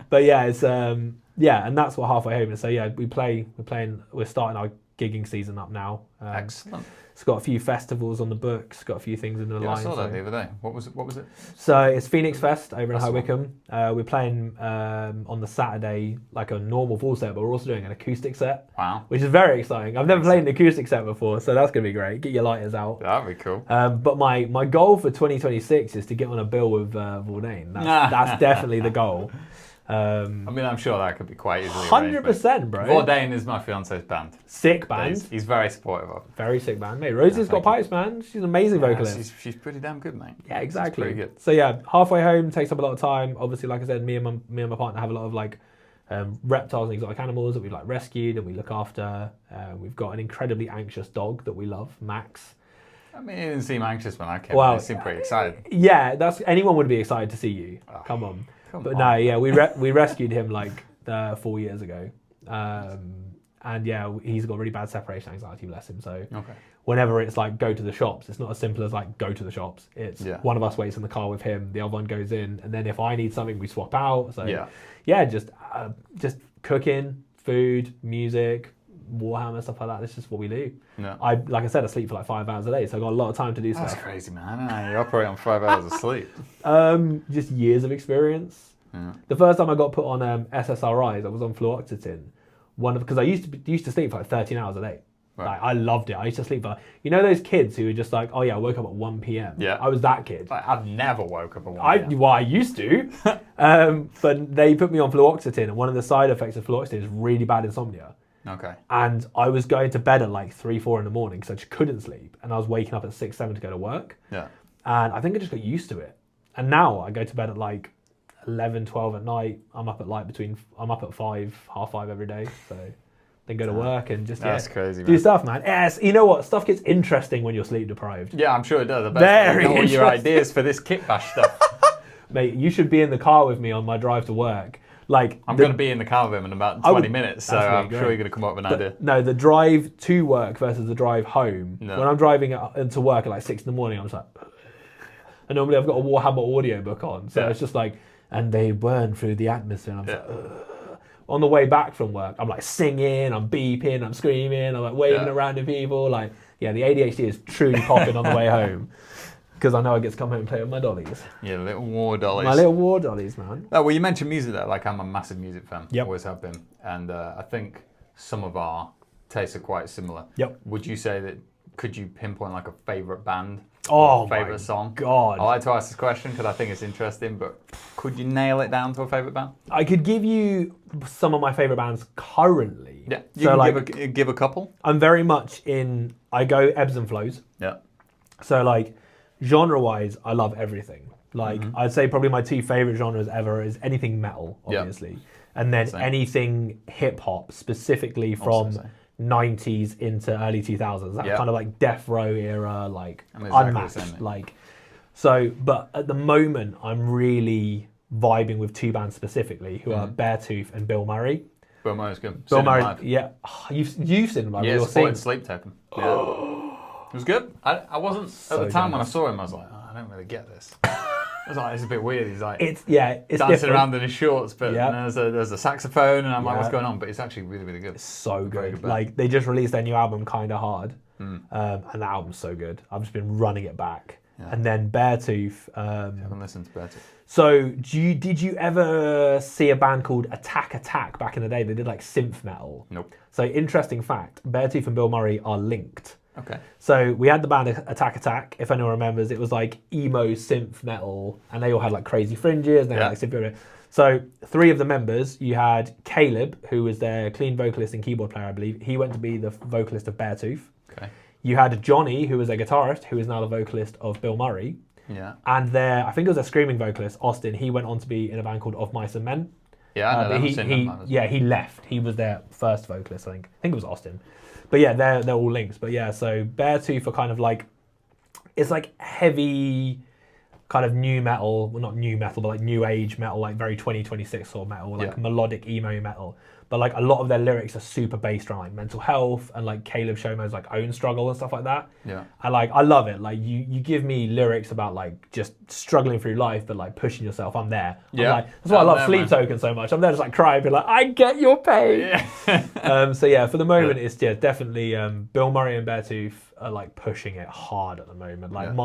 But yeah, it's and that's what Halfway Home is. So yeah, we're starting our gigging season up now. Excellent. It's got a few festivals on the books, got a few things in the line. I saw that the other day. What was it? So it's Phoenix Fest over in High Wycombe. We're playing on the Saturday like a normal full set, but we're also doing an acoustic set. Wow. Which is very exciting. I've never played an acoustic set before, so that's going to be great. Get your lighters out. That'd be cool. But my goal for 2026 is to get on a bill with Vordain. That's definitely the goal. I mean, I'm sure that could be quite easily 100%, bro. Vordain is my fiance's band. Sick band. He's very supportive of it. Very sick band, mate. Rosie's got pipes, man. She's an amazing vocalist. She's pretty damn good, mate. Yeah, exactly. She's pretty good. So yeah, halfway home takes up a lot of time. Obviously, like I said, me and my partner have a lot of like reptiles and exotic animals that we've like rescued and we look after. We've got an incredibly anxious dog that we love, Max. I mean, he didn't seem anxious when I came. Well, He seemed pretty excited. Yeah, anyone would be excited to see you. Come on. No, yeah, we rescued him like 4 years ago, and yeah, he's got really bad separation anxiety, bless him. So whenever it's like go to the shops, it's not as simple as like go to the shops. It's one of us waits in the car with him, the other one goes in, and then if I need something, we swap out. So yeah, just cooking, food, music, Warhammer, stuff like that. That's just what we do. Yeah. Like I said, I sleep for like 5 hours a day, so I've got a lot of time to do stuff. That's crazy, man. You operate on 5 hours of sleep. Just years of experience. Yeah. The first time I got put on SSRIs, I was on fluoxetine. Because I used to sleep for like 13 hours a day. Right. Like, I loved it. I used to sleep for, you know, those kids who were just like, oh yeah, I woke up at 1 p.m. Yeah. I was that kid. Like, I've never woke up at 1 p.m. I used to. But they put me on fluoxetine, and one of the side effects of fluoxetine is really bad insomnia. Okay. And I was going to bed at like 3, 4 in the morning because I just couldn't sleep. And I was waking up at 6, 7 to go to work. Yeah. And I think I just got used to it. And now I go to bed at like 11, 12 at night. I'm up at 5, half 5 every day. So then go to work and just That's crazy, man. do stuff, man. Yes, you know what? Stuff gets interesting when you're sleep deprived. Yeah, I'm sure it does. I bet Very you know all your interesting. ideas for this kit bash stuff. Mate, you should be in the car with me on my drive to work. Like I'm going to be in the car with him in about 20 minutes, so That's really I'm sure great. you're going to come up with an idea. No, the drive to work versus the drive home. No. When I'm driving into work at like 6 in the morning, I'm just like, and normally I've got a Warhammer audiobook on, so it's just like, and they burn through the atmosphere, and I'm just like, ugh. On the way back from work, I'm like singing, I'm beeping, I'm screaming, I'm like waving around at people. Like, yeah, the ADHD is truly popping on the way home. Because I know I get to come home and play with my dollies. Yeah, little war dollies. My little war dollies, man. Oh, well, you mentioned music there. Like, I'm a massive music fan. Yep. Always have been. And I think some of our tastes are quite similar. Yep. Would you say that, could you pinpoint like a favourite band? Oh, or favourite song? God. I like to ask this question because I think it's interesting, but could you nail it down to a favourite band? I could give you some of my favourite bands currently. Yeah. You So can like, give a couple. I'm very much in, I go ebbs and flows. Yeah. So like, genre-wise, I love everything. Like, I'd say probably my 2 favourite genres ever is anything metal, obviously. And then anything hip-hop, specifically from 90s into early 2000s. That kind of like Death Row era, like unmatched. Like, so, but at the moment, I'm really vibing with 2 bands specifically, who are Beartooth and Bill Murray. Bill Murray's good. Bill Seen him Murray, live. yeah. You've seen them live. Yeah, You're supported seeing- Sleep Token. Yeah. It was good. I wasn't, at the time when I saw him, I was like, oh, I don't really get this. I was like, it's a bit weird. He's like it's dancing different. around in his shorts, but there's a saxophone, and I'm like, what's going on? But it's actually really, really good. So Very good. good Like, they just released their new album, Kinda Hard, and the album's so good. I've just been running it back. Yeah. And then Beartooth. I haven't listened to Beartooth. So, did you ever see a band called Attack Attack back in the day? They did like synth metal. Nope. So, interesting fact, Beartooth and Bill Murray are linked. Okay. So we had the band Attack Attack, if anyone remembers. It was like emo synth metal, and they all had like crazy fringes, and they had like synth. So 3 of the members, you had Caleb, who was their clean vocalist and keyboard player, I believe. He went to be the vocalist of Beartooth. Okay. You had Johnny, who was their guitarist, who is now the vocalist of Bill Murray. Yeah. And I think it was their screaming vocalist, Austin. He went on to be in a band called Of Mice and Men. Yeah, I know that. I've seen them live as well. He left. He was their first vocalist, I think. I think it was Austin. But yeah, they're all links. But yeah, so Beartooth are kind of like, it's like heavy kind of new metal, well not new metal, but like new age metal, like very 2026 sort of metal, like melodic emo metal. But like a lot of their lyrics are super based around like mental health and like Caleb Shomo's like own struggle and stuff like that. Yeah. And like, I love it. Like you give me lyrics about like just struggling through life, but like pushing yourself. I'm there. Yeah. Like, that's why I love there, Sleep man. Token so much. I'm there just like crying, be like, I get your pain. Yeah. So yeah, for the moment, it's definitely Bill Murray and Beartooth are like pushing it hard at the moment. Like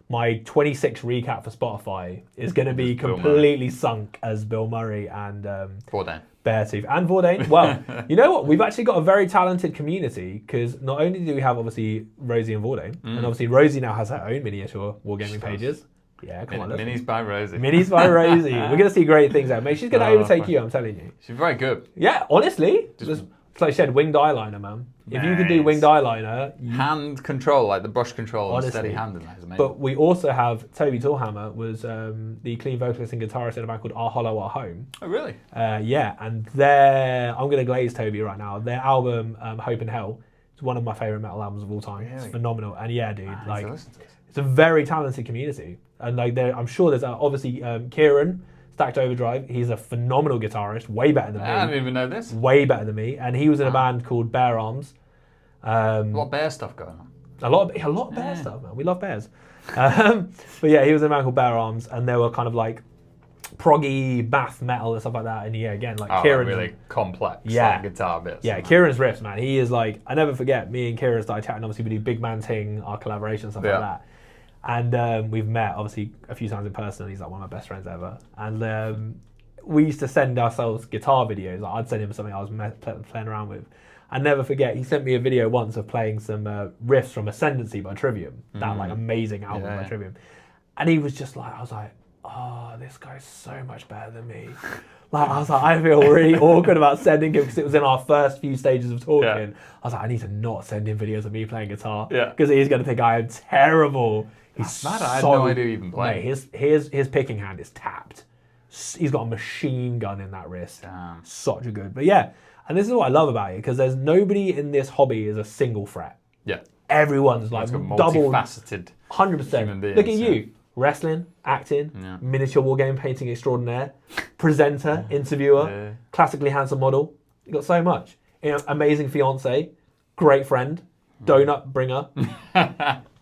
my 26 recap for Spotify is going to be completely sunk as Bill Murray and Vordain. Beartooth and Vordain. Well, you know what? We've actually got a very talented community because not only do we have obviously Rosie and Vordain, and obviously Rosie now has her own miniature wargaming pages. Yeah, come on. Let's Minis by Rosie. Minis by Rosie. We're going to see great things there, mate. She's going to overtake fine. you, I'm telling you. She's very good. Yeah, honestly. Just like I said, winged eyeliner, man. If you can do winged eyeliner... Hand control, like the brush control and Honestly. steady hand in that is amazing. But we also have Toby Tallhammer was the clean vocalist and guitarist in a band called Our Hollow, Our Home. Oh, really? Yeah, and I'm going to glaze Toby right now. Their album, Hope and Hell, is one of my favourite metal albums of all time. Really? It's phenomenal. And yeah, dude, I like... need to listen to this. It's a very talented community, and like I'm sure there's obviously Kieran Stacked Overdrive. He's a phenomenal guitarist, way better than me. I didn't even know this. Way better than me, and he was in a band called Bear Arms. A lot of bear stuff going on. A lot of bear stuff, man. We love bears. But yeah, he was in a band called Bear Arms, and they were kind of like proggy bath metal and stuff like that. And yeah, again, like Kieran, really complex Yeah. guitar bits. yeah, Kieran's riffs, man. He is like, I never forget. Me and Kieran started chatting. Obviously, we do Big Man Ting, our collaboration, and stuff like that. And we've met obviously a few times in person. He's like one of my best friends ever. And we used to send ourselves guitar videos. Like I'd send him something I was playing around with. I never forget. He sent me a video once of playing some riffs from Ascendancy by Trivium, that like amazing album by Trivium. And he was just like, I was like, oh, this guy's so much better than me. Like I was like, I feel really awkward about sending him because it was in our first few stages of talking. Yeah. I was like, I need to not send him videos of me playing guitar Yeah. because he's going to think I am terrible. He's Mad, I had no idea you even played. Mate, his picking hand is tapped. He's got a machine gun in that wrist. Damn. Such a good. But yeah, and this is what I love about it because there's nobody in this hobby is a single fret. Yeah. Everyone's like It's got double, multifaceted. 100%. human beings, Look at yeah. you. Wrestling, acting, Yeah. miniature wargame painting extraordinaire, presenter, interviewer, Yeah. classically handsome model. You got so much. You know, amazing fiance, great friend, donut bringer,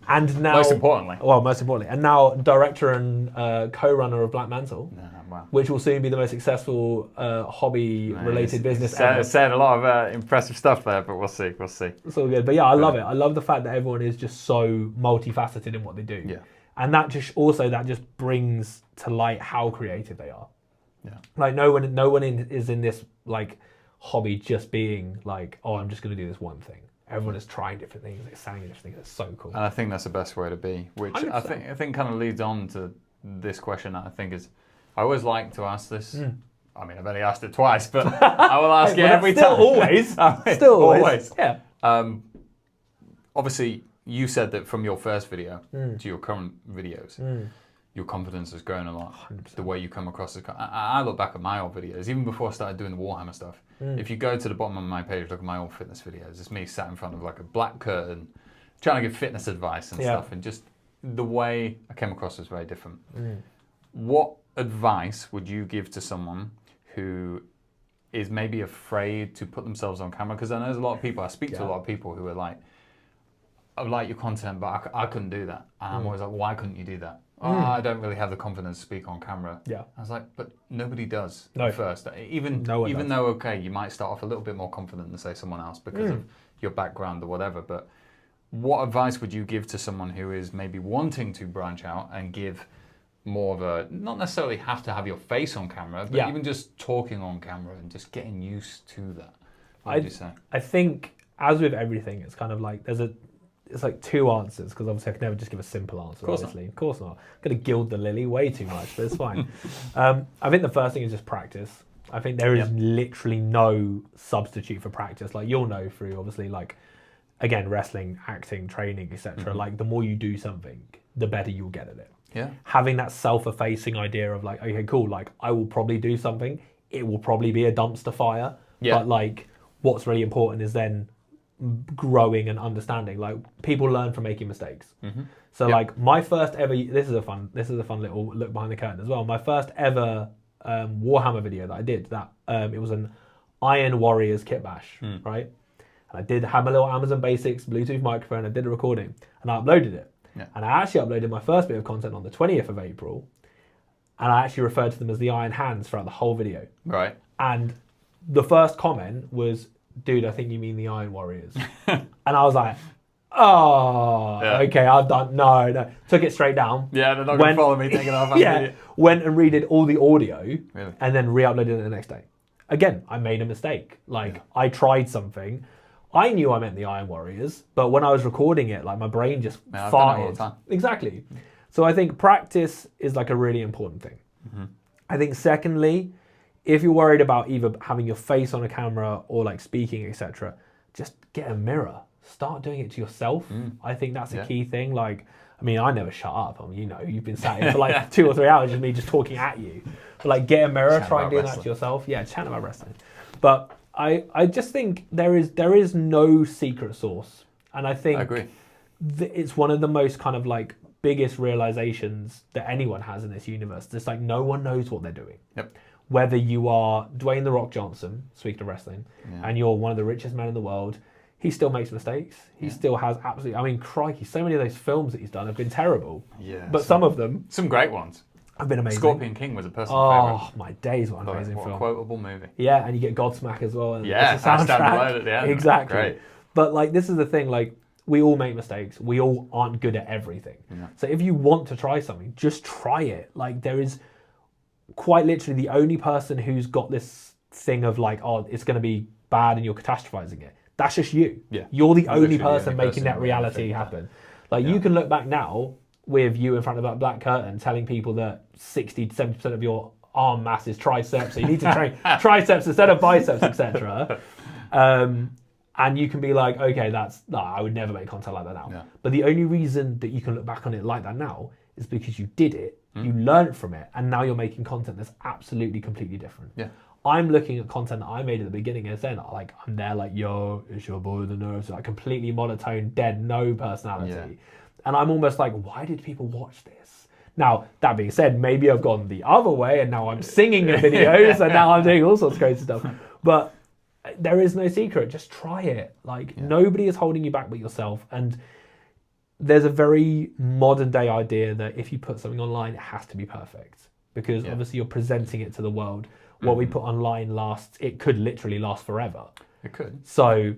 and now Most importantly. and now director and co-runner of Black Mantle, Wow. which will soon be the most successful hobby-related business ever. Said a lot of impressive stuff there, but we'll see. We'll see. It's all good, but yeah, I love it. I love the fact that everyone is just so multifaceted in what they do. Yeah. And that just brings to light how creative they are. Yeah. Like no one is in this like hobby just being like, oh, I'm just going to do this one thing. Everyone is trying different things, excelling different things. It's so cool. And I think that's the best way to be, which 100%. I think kind of leads on to this question. I think is, I always like to ask this. I mean, I've only asked it twice, but I will ask it every still time. Always, still always. Yeah. Obviously, you said that from your first video to your current videos, your confidence has grown a lot. 100%. The way you come across. I look back at my old videos, even before I started doing the Warhammer stuff. If you go to the bottom of my page, look at my old fitness videos. It's me sat in front of like a black curtain, trying to give fitness advice and stuff, and just the way I came across was very different. What advice would you give to someone who is maybe afraid to put themselves on camera? Because I know there's a lot of people, I speak to a lot of people who are like, I like your content, but I couldn't do that. And I'm always like, why couldn't you do that? Oh, I don't really have the confidence to speak on camera. Yeah. I was like, but nobody does No. at first. Even No one does. though, okay, you might start off a little bit more confident than, say, someone else because of your background or whatever. But what advice would you give to someone who is maybe wanting to branch out and give more of a, not necessarily have to have your face on camera, but even just talking on camera and just getting used to that? What would you say? I think, as with everything, it's kind of like it's like two answers because obviously I can never just give a simple answer. Of course not. I'm going to gild the lily way too much, but it's fine. I think the first thing is just practice. I think there is literally no substitute for practice. Like you'll know through obviously like, again, wrestling, acting, training, etc. Like the more you do something, the better you'll get at it. Yeah. Having that self-effacing idea of like, okay, cool, like I will probably do something. It will probably be a dumpster fire. Yeah. But like what's really important is then growing and understanding. Like people learn from making mistakes. So like my first ever, this is a fun little look behind the curtain as well. My first ever Warhammer video that I did, that it was an Iron Warriors kit bash, right? And I had my little Amazon Basics Bluetooth microphone. I did a recording and I uploaded it. Yeah. And I actually uploaded my first bit of content on the 20th of April. And I actually referred to them as the Iron Hands throughout the whole video. Right. And the first comment was, dude, I think you mean the Iron Warriors. And I was like, oh, okay, I've done, no. Took it straight down. Yeah, they're not going to follow me taking off. Went and redid all the audio Really? and then re-uploaded it the next day. Again, I made a mistake. Like, I tried something. I knew I meant the Iron Warriors, but when I was recording it, like, my brain just I've done it all farted. the time. Exactly. So I think practice is like a really important thing. I think secondly, if you're worried about either having your face on a camera or like speaking, etc., just get a mirror. Start doing it to yourself. I think that's a key thing. Like, I mean, I never shut up. I mean, you know, you've been sat here for like 2 or 3 hours just me just talking at you. But like, get a mirror, try and do that to yourself. Yeah, chat about wrestling. But I just think there is no secret sauce, and I think I agree. It's one of the most kind of like biggest realizations that anyone has in this universe. It's like no one knows what they're doing. Yep. Whether you are Dwayne "The Rock" Johnson, speaking of wrestling, and you're one of the richest men in the world, he still makes mistakes. He still has absolutely. I mean, crikey, so many of those films that he's done have been terrible. Yeah. But some of them some great ones. have been amazing. Scorpion King was a personal favourite. Oh my days, what an amazing What a film! quotable movie. Yeah, and you get Godsmack as well. And Yeah, it's a soundtrack. Stand at the end. Exactly. Great. But like, this is the thing. Like, we all make mistakes. We all aren't good at everything. Yeah. So if you want to try something, just try it. Like, there is quite literally the only person who's got this thing of like, oh, it's going to be bad and you're catastrophizing it. That's just you. Yeah. You're the only Literally the person only making person that who reality think happen. Like, you can look back now with you in front of that black curtain telling people that 60 to 70% of your arm mass is triceps, so you need to train triceps instead of biceps, etc. And you can be like, okay, I would never make content like that now. Yeah. But the only reason that you can look back on it like that now is because you did it, you learned from it, and now you're making content that's absolutely completely different. Yeah. I'm looking at content that I made at the beginning and then like I'm there like, yo, it's your boy the nerves, like completely monotone, dead, no personality. Yeah. And I'm almost like, why did people watch this? Now, that being said, maybe I've gone the other way and now I'm singing in videos and now I'm doing all sorts of crazy stuff. But there is no secret. Just try it. Like, nobody is holding you back but yourself. And there's a very modern day idea that if you put something online, it has to be perfect. Because obviously you're presenting it to the world. What we put online it could literally last forever. It could. So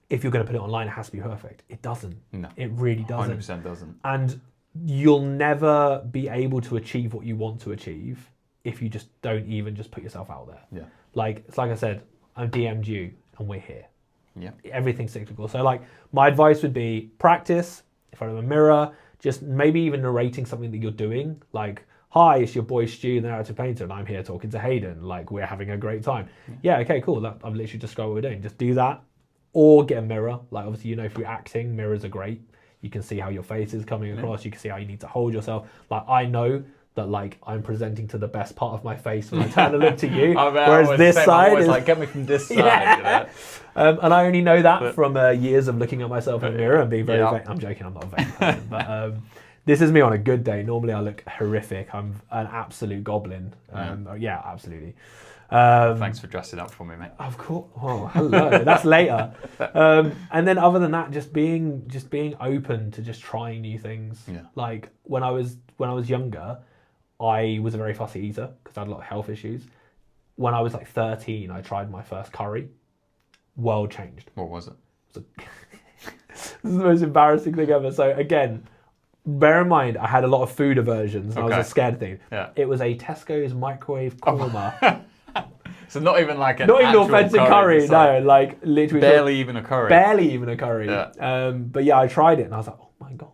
if you're going to put it online, it has to be perfect. It doesn't. No. It really doesn't. 100% doesn't. And you'll never be able to achieve what you want to achieve if you just don't even just put yourself out there. Yeah. Like, it's like I said, I've DM'd you and we're here. Yeah. Everything's cyclical. So like, my advice would be practice in front of a mirror, just maybe even narrating something that you're doing. Like, hi, it's your boy Stu, the narrative painter, and I'm here talking to Hayden. Like, we're having a great time. Yeah, okay, cool. I've literally described what we're doing. Just do that. Or get a mirror. Like, obviously, you know, through acting, mirrors are great. You can see how your face is coming across. You can see how you need to hold yourself. Like, I know that, like, I'm presenting to the best part of my face when I turn to look to you. Whereas this side is like, get me from this side. Yeah. And I only know that from years of looking at myself in the mirror and being very vain. I'm joking, I'm not a vain person. But this is me on a good day. Normally I look horrific. I'm an absolute goblin. Yeah, absolutely. Thanks for dressing up for me, mate. Of course. Oh, hello. That's later. And then other than that, just being open to just trying new things. Yeah. Like when I was younger, I was a very fussy eater because I had a lot of health issues. When I was like 13, I tried my first curry. World changed. What was it? This is the most embarrassing thing ever. So again, bear in mind, I had a lot of food aversions and I was a scared thing. Yeah. It was a Tesco's microwave korma. So not even like an not even authentic curry, no, like literally barely even a curry. Barely even a curry. Yeah. But yeah, I tried it and I was like, oh my god.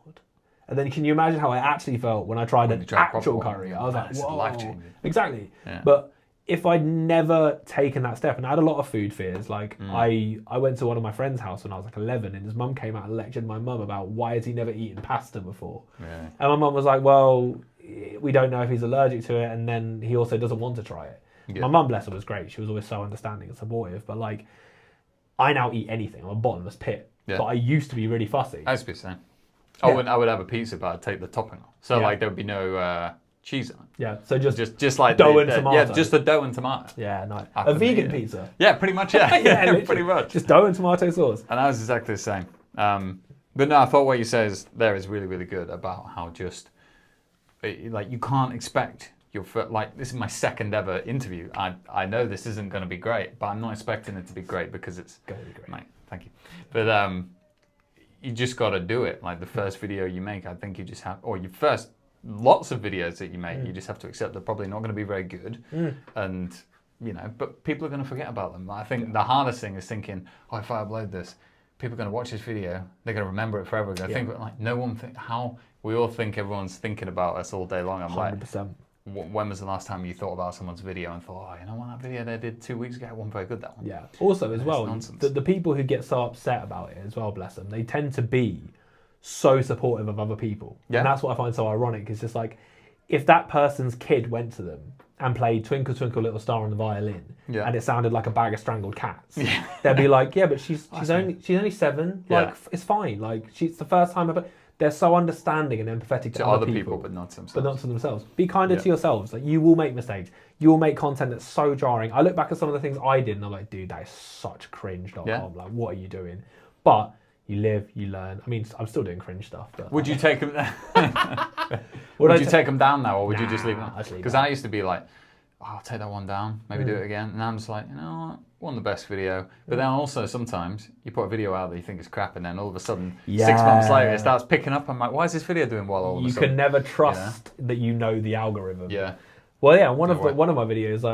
And then can you imagine how I actually felt when I tried an actual curry? I was like, whoa. Life-changing. Exactly. Yeah. But if I'd never taken that step, and I had a lot of food fears, like I went to one of my friend's house when I was like 11 and his mum came out and lectured my mum about why has he never eaten pasta before. Yeah. And my mum was like, well, we don't know if he's allergic to it, and then he also doesn't want to try it. Yeah. My mum, bless her, was great. She was always so understanding and supportive, but like, I now eat anything. I'm a bottomless pit. Yeah. But I used to be really fussy. I used to be the same. I would have a pizza, but I'd take the topping off. So like there would be no cheese on it. Yeah, so just like dough and tomato. Yeah, just the dough and tomato. Yeah, nice. A vegan pizza. Yeah, pretty much. Yeah, yeah, pretty much. Just dough and tomato sauce. And I was exactly the same. But no, I thought what you said there is really, really good about how just like you can't expect like this is my second ever interview. I know this isn't going to be great, but I'm not expecting it to be great because it's going to be great. Mate, thank you. But you just got to do it. Like the first video you make, I think you just have, or your first lots of videos that you make, you just have to accept they're probably not going to be very good. And, you know, but people are going to forget about them. I think the hardest thing is thinking, oh, if I upload this, people are going to watch this video. They're going to remember it forever. They're going to think, like, no one think how we all think everyone's thinking about us all day long. I'm 100%. like, when was the last time you thought about someone's video and thought, oh, you know what, that video they did 2 weeks ago wasn't very good, that one. Yeah. Also, as well, nonsense. the people who get so upset about it as well, bless them, they tend to be so supportive of other people. Yeah. And that's what I find so ironic. It's just like, if that person's kid went to them and played Twinkle Twinkle Little Star on the violin, and it sounded like a bag of strangled cats, they'd be like, yeah, but she's only 7. Like, it's fine. Like, it's the first time ever. They're so understanding and empathetic to other people, but not to themselves. But not to themselves. Be kinder to yourselves. Like, you will make mistakes. You will make content that's so jarring. I look back at some of the things I did and I'm like, dude, that is such cringe.com. Like, what are you doing? But you live, you learn. I mean, I'm still doing cringe stuff. But would you take them? Would you take them down now, or would you just leave them? Because I used to be like, oh, I'll take that one down, maybe do it again. And I'm just like, you know what? Won the best video. But then also sometimes you put a video out that you think is crap, and then all of a sudden, 6 months later, it starts picking up. I'm like, why is this video doing well all of a sudden? You can never trust that you know the algorithm. Yeah. Well, yeah, one of my videos,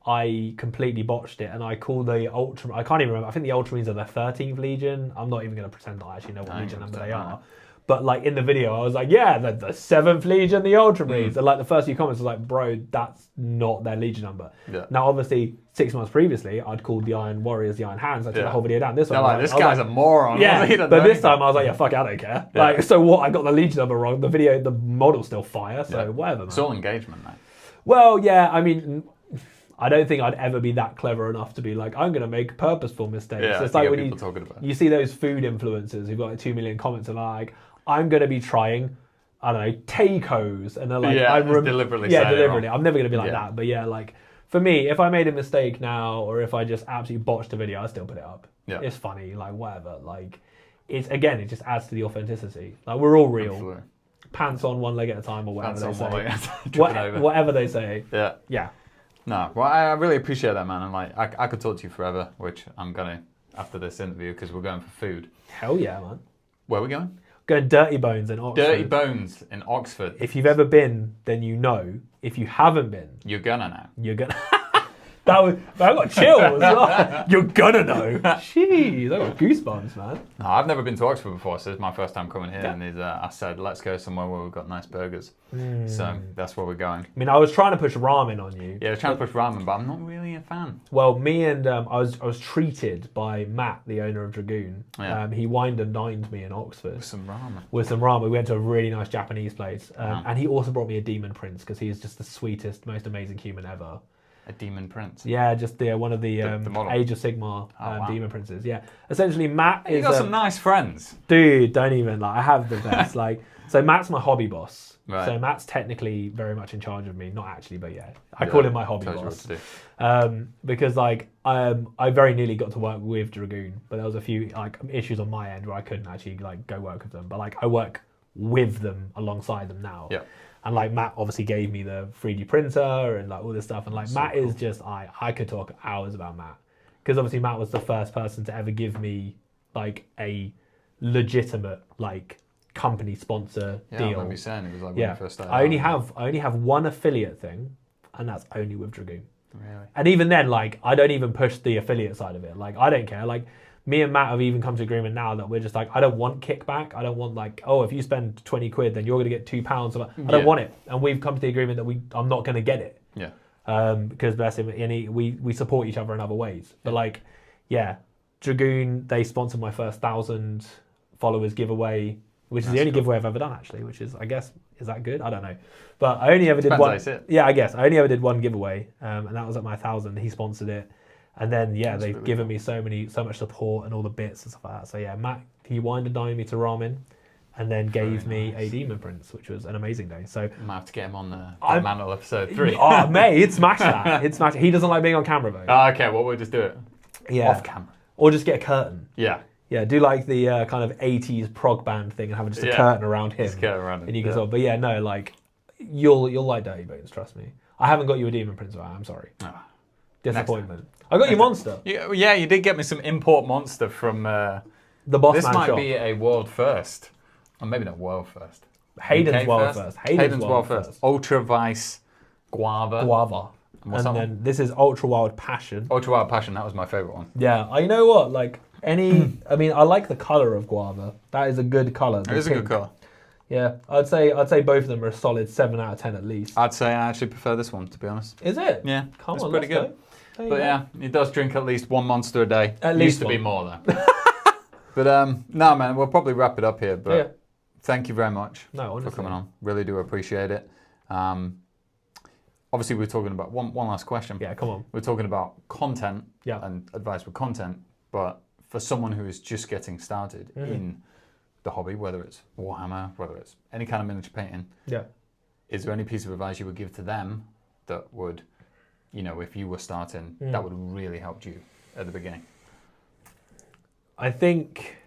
I completely botched it, and I called the Ultra. I can't even remember. I think the Ultramarines are the 13th Legion. I'm not even going to pretend that I actually know what Legion number they are. But like in the video, I was like, yeah, the 7th Legion, the Ultramarines. And like the first few comments was like, bro, that's not their Legion number. Yeah. Now, obviously, 6 months previously, I'd called the Iron Warriors the Iron Hands. I took the whole video down. This one, like, this guy's a moron. Yeah, but this time I was like, yeah, fuck it, I don't care. Yeah. Like, so what? I got the Legion number wrong. The video, the model's still fire. So whatever, man. It's all engagement, man. Well, yeah, I mean, I don't think I'd ever be that clever enough to be like, I'm going to make purposeful mistakes. Yeah, it's like when you see those food influencers who've got like 2 million comments and are like, I'm going to be trying, I don't know, tacos. And they're like, deliberately. Yeah, deliberately. I'm never going to be like that. But yeah, like, for me, if I made a mistake now, or if I just absolutely botched a video, I still put it up. Yeah. It's funny, like, whatever. Like, it just adds to the authenticity. Like, we're all real. Absolutely. Pants on one leg at a time, or whatever they say. Whatever they say. Yeah. Yeah. No, well, I really appreciate that, man. And like, I could talk to you forever, which I'm gonna after this interview because we're going for food. Hell yeah, man. Where are we going? Going Dirty Bones in Oxford. Dirty Bones in Oxford. If you've ever been, then you know. If you haven't been, you're gonna know. You're gonna. I got chills. You're gonna know. Jeez, I got goosebumps, man. No, I've never been to Oxford before, so it's my first time coming here. Yeah. And I said, let's go somewhere where we've got nice burgers. So that's where we're going. I mean, I was trying to push ramen on you. Yeah, I was trying to push ramen, but I'm not really a fan. Well, me and I was treated by Matt, the owner of Dragoon. Yeah. He wined and dined me in Oxford. With some ramen. We went to a really nice Japanese place. And he also brought me a Demon Prince because he's just the sweetest, most amazing human ever. A Demon Prince? Yeah, just one of the Age of Sigmar Demon Princes. Yeah. Essentially, Matt is... You got some nice friends. Dude, don't even. Like, I have the best. So Matt's my hobby boss. Right. So Matt's technically very much in charge of me. Not actually, but yeah. I call him my hobby boss. Because, I very nearly got to work with Dragoon, but there was a few, issues on my end where I couldn't actually, go work with them. But, I work with them alongside them now. Yeah. And Matt obviously gave me the 3D printer and all this stuff. And Matt is just, I could talk hours about Matt. Because obviously Matt was the first person to ever give me a legitimate company sponsor deal. I remember you saying it was when you first started. I only have one affiliate thing, and that's only with Dragoon. Really? And even then, I don't even push the affiliate side of it. I don't care. Me and Matt have even come to agreement now that we're just I don't want kickback. I don't want if you spend 20 quid, then you're going to get £2. I don't want it. And we've come to the agreement that I'm not going to get it. Yeah. Because bless him, we support each other in other ways. But Dragoon, they sponsored my first 1,000 followers giveaway, which is the only giveaway I've ever done actually, which is, I guess, is that good? I don't know. But I only ever did one. Yeah, I guess. I only ever did one giveaway. And that was at my 1,000. He sponsored it. And then, they've given me so much support and all the bits and stuff like that. So Matt, he wined and dined me to ramen and then gave me a Demon Prince, which was an amazing day. So I might have to get him on the Mantle episode 3. Oh, mate, he'd smash that. He doesn't like being on camera, though. Oh, okay, well, we'll just do it off camera. Or just get a curtain. Yeah. Yeah, do the kind of 80s prog band thing and have just a curtain around him. Just curtain around him. And you can but you'll like Dirty Bones, trust me. I haven't got you a Demon Prince, I'm sorry. Oh. Disappointment. I got you Monster. Yeah, you did get me some import Monster from the Boss Man shop. This might be a world first. Or maybe not world first. Hayden's world first. Hayden's world first. Ultra Vice Guava. And then this is Ultra Wild Passion. Ultra Wild Passion, that was my favourite one. Yeah, you know what? I mean, I like the color of guava. That is a good color. It is a good colour. Yeah, I'd say both of them are a solid 7 out of 10 at least. I'd say I actually prefer this one, to be honest. Is it? Yeah, Come it's on, pretty let's good. go. There you But go. yeah, he does drink at least one Monster a day. At least Used to be one. more though. But no, man, we'll probably wrap it up here. But Yeah. thank you very much No, honestly. for coming on. Really do appreciate it. Obviously, we're talking about one last question. Yeah, come on. We're talking about content Yeah. and advice with content, but for someone who is just getting started in the hobby, whether it's Warhammer, whether it's any kind of miniature painting, Yeah. is there any piece of advice you would give to them that would, if you were starting, that would really help you at the beginning? I think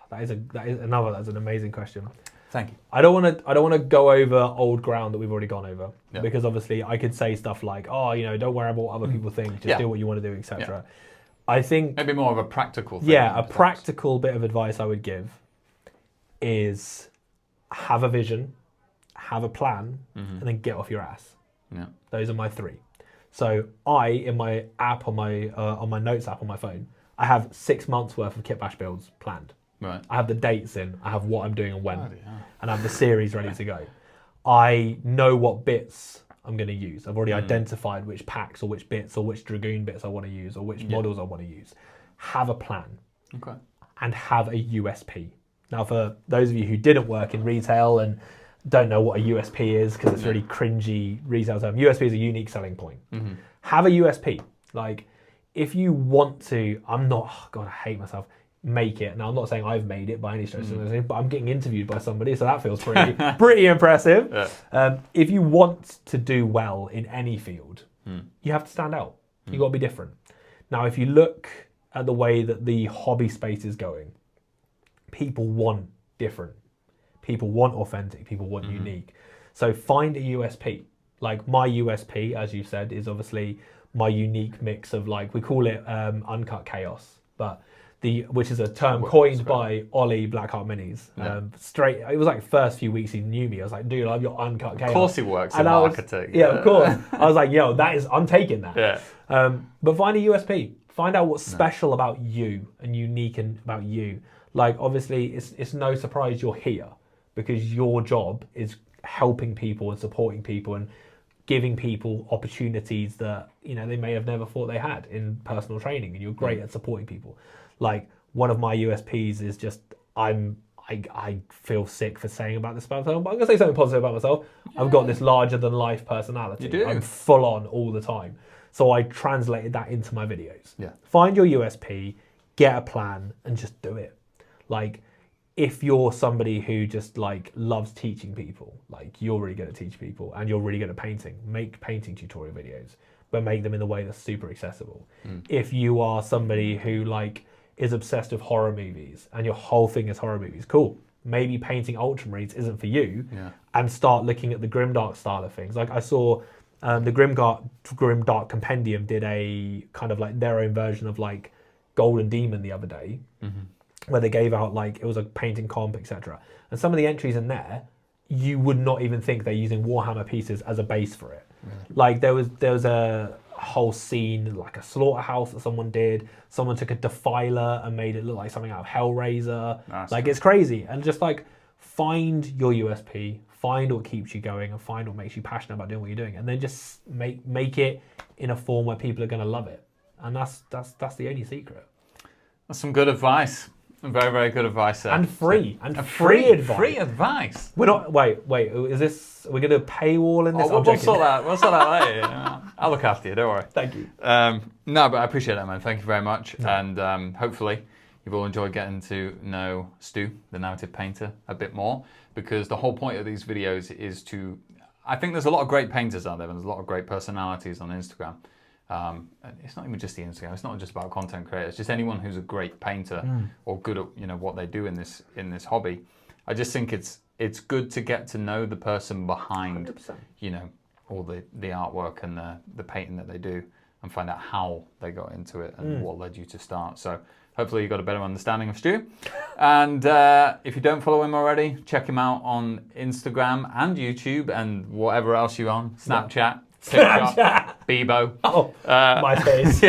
that's an amazing question. Thank you. I don't want to go over old ground that we've already gone over, Yeah. because obviously I could say stuff like, don't worry about what other people think, just Yeah. do what you want to do, etc. I think Maybe more of a practical thing. a practical bit of advice I would give is have a vision, have a plan, and then get off your ass. Yeah. Those are my 3. So in my app on my notes app on my phone, I have 6 months worth of Kit Bash builds planned. Right. I have the dates in, I have what I'm doing and when, Bloody hell. and I have the series ready to go. I know what bits I'm going to use. I've already identified which packs or which bits or which Dragoon bits I want to use or which models I want to use. Have a plan Okay. and have a USP. Now, for those of you who didn't work in retail and don't know what a USP is, because it's a really cringy retail term, USP is a unique selling point. Have a USP. Like, if you want to, I hate myself, make it. Now, I'm not saying I've made it by any stretch of the imagination, but I'm getting interviewed by somebody, so that feels pretty impressive. Yeah. If you want to do well in any field, you have to stand out. You've got to be different. Now, if you look at the way that the hobby space is going, people want different. People want authentic. People want unique. So find a USP. Like, my USP, as you said, is obviously my unique mix of, like, we call it uncut chaos, but which is a term coined by Ollie Blackheart Minis. It was like first few weeks he knew me. I was like, dude, I've got uncut chaos. Of course he works in And marketing. Yeah, of course. I was like, I'm taking that. Yeah. But find a USP. Find out what's special about you and unique about you. Like, obviously, it's no surprise you're here, because your job is helping people and supporting people and giving people opportunities that, they may have never thought they had in personal training, and you're great at supporting people. Like, one of my USPs is just I feel sick for saying about this about myself, but I'm gonna say something positive about myself. I've got this larger than life personality. You do. I'm full on all the time. So I translated that into my videos. Yeah. Find your USP, get a plan, and just do it. Like, if you're somebody who just like loves teaching people, like you're really good at teaching people and you're really good at painting, make painting tutorial videos, but make them in a way that's super accessible. If you are somebody who like is obsessed with horror movies and your whole thing is horror movies, cool. Maybe painting Ultramarines isn't for you, and start looking at the Grimdark style of things. Like, I saw the Grimdark Compendium did a kind of like their own version of like Golden Demon the other day, where they gave out like, it was a painting comp, etc. And some of the entries in there, you would not even think they're using Warhammer pieces as a base for it. Like, there was a whole scene, like a slaughterhouse that someone did. Someone took a defiler and made it look like something out of Hellraiser. That's like, it's crazy. And just like, find your USP, find what keeps you going, and find what makes you passionate about doing what you're doing, and then just make it in a form where people are going to love it. And that's the only secret. That's some good advice. Very, very good advice there. And free advice. Free advice. We're not. Wait. Is this? We're gonna paywall in this? We'll sort that. We'll sort that later. I'll look after you. Don't worry. Thank you. No, but I appreciate that, man. Thank you very much. No. And hopefully you've all enjoyed getting to know Stu, the narrative painter, a bit more, because the whole point of these videos is to. I think there's a lot of great painters out there, and there's a lot of great personalities on Instagram. And it's not even just the Instagram. It's not just about content creators. Just anyone who's a great painter or good at what they do in this hobby. I just think it's good to get to know the person behind 100%. All the artwork and the painting that they do, and find out how they got into it and what led you to start. So hopefully you got a better understanding of Stu. And if you don't follow him already, check him out on Instagram and YouTube and whatever else you're on, Snapchat. TikTok, Bebo. My face.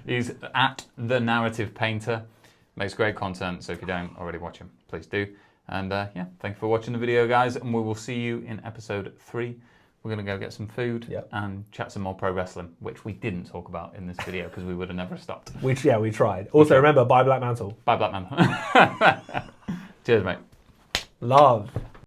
He's at The Narrative Painter. Makes great content, so if you don't already watch him, please do. And yeah, thank you for watching the video, guys, and we will see you in episode 3. We're going to go get some food and chat some more pro wrestling, which we didn't talk about in this video because we would have never stopped. We tried. Also, remember, buy Black Mantle. Bye, Black Man. Cheers, mate. Love.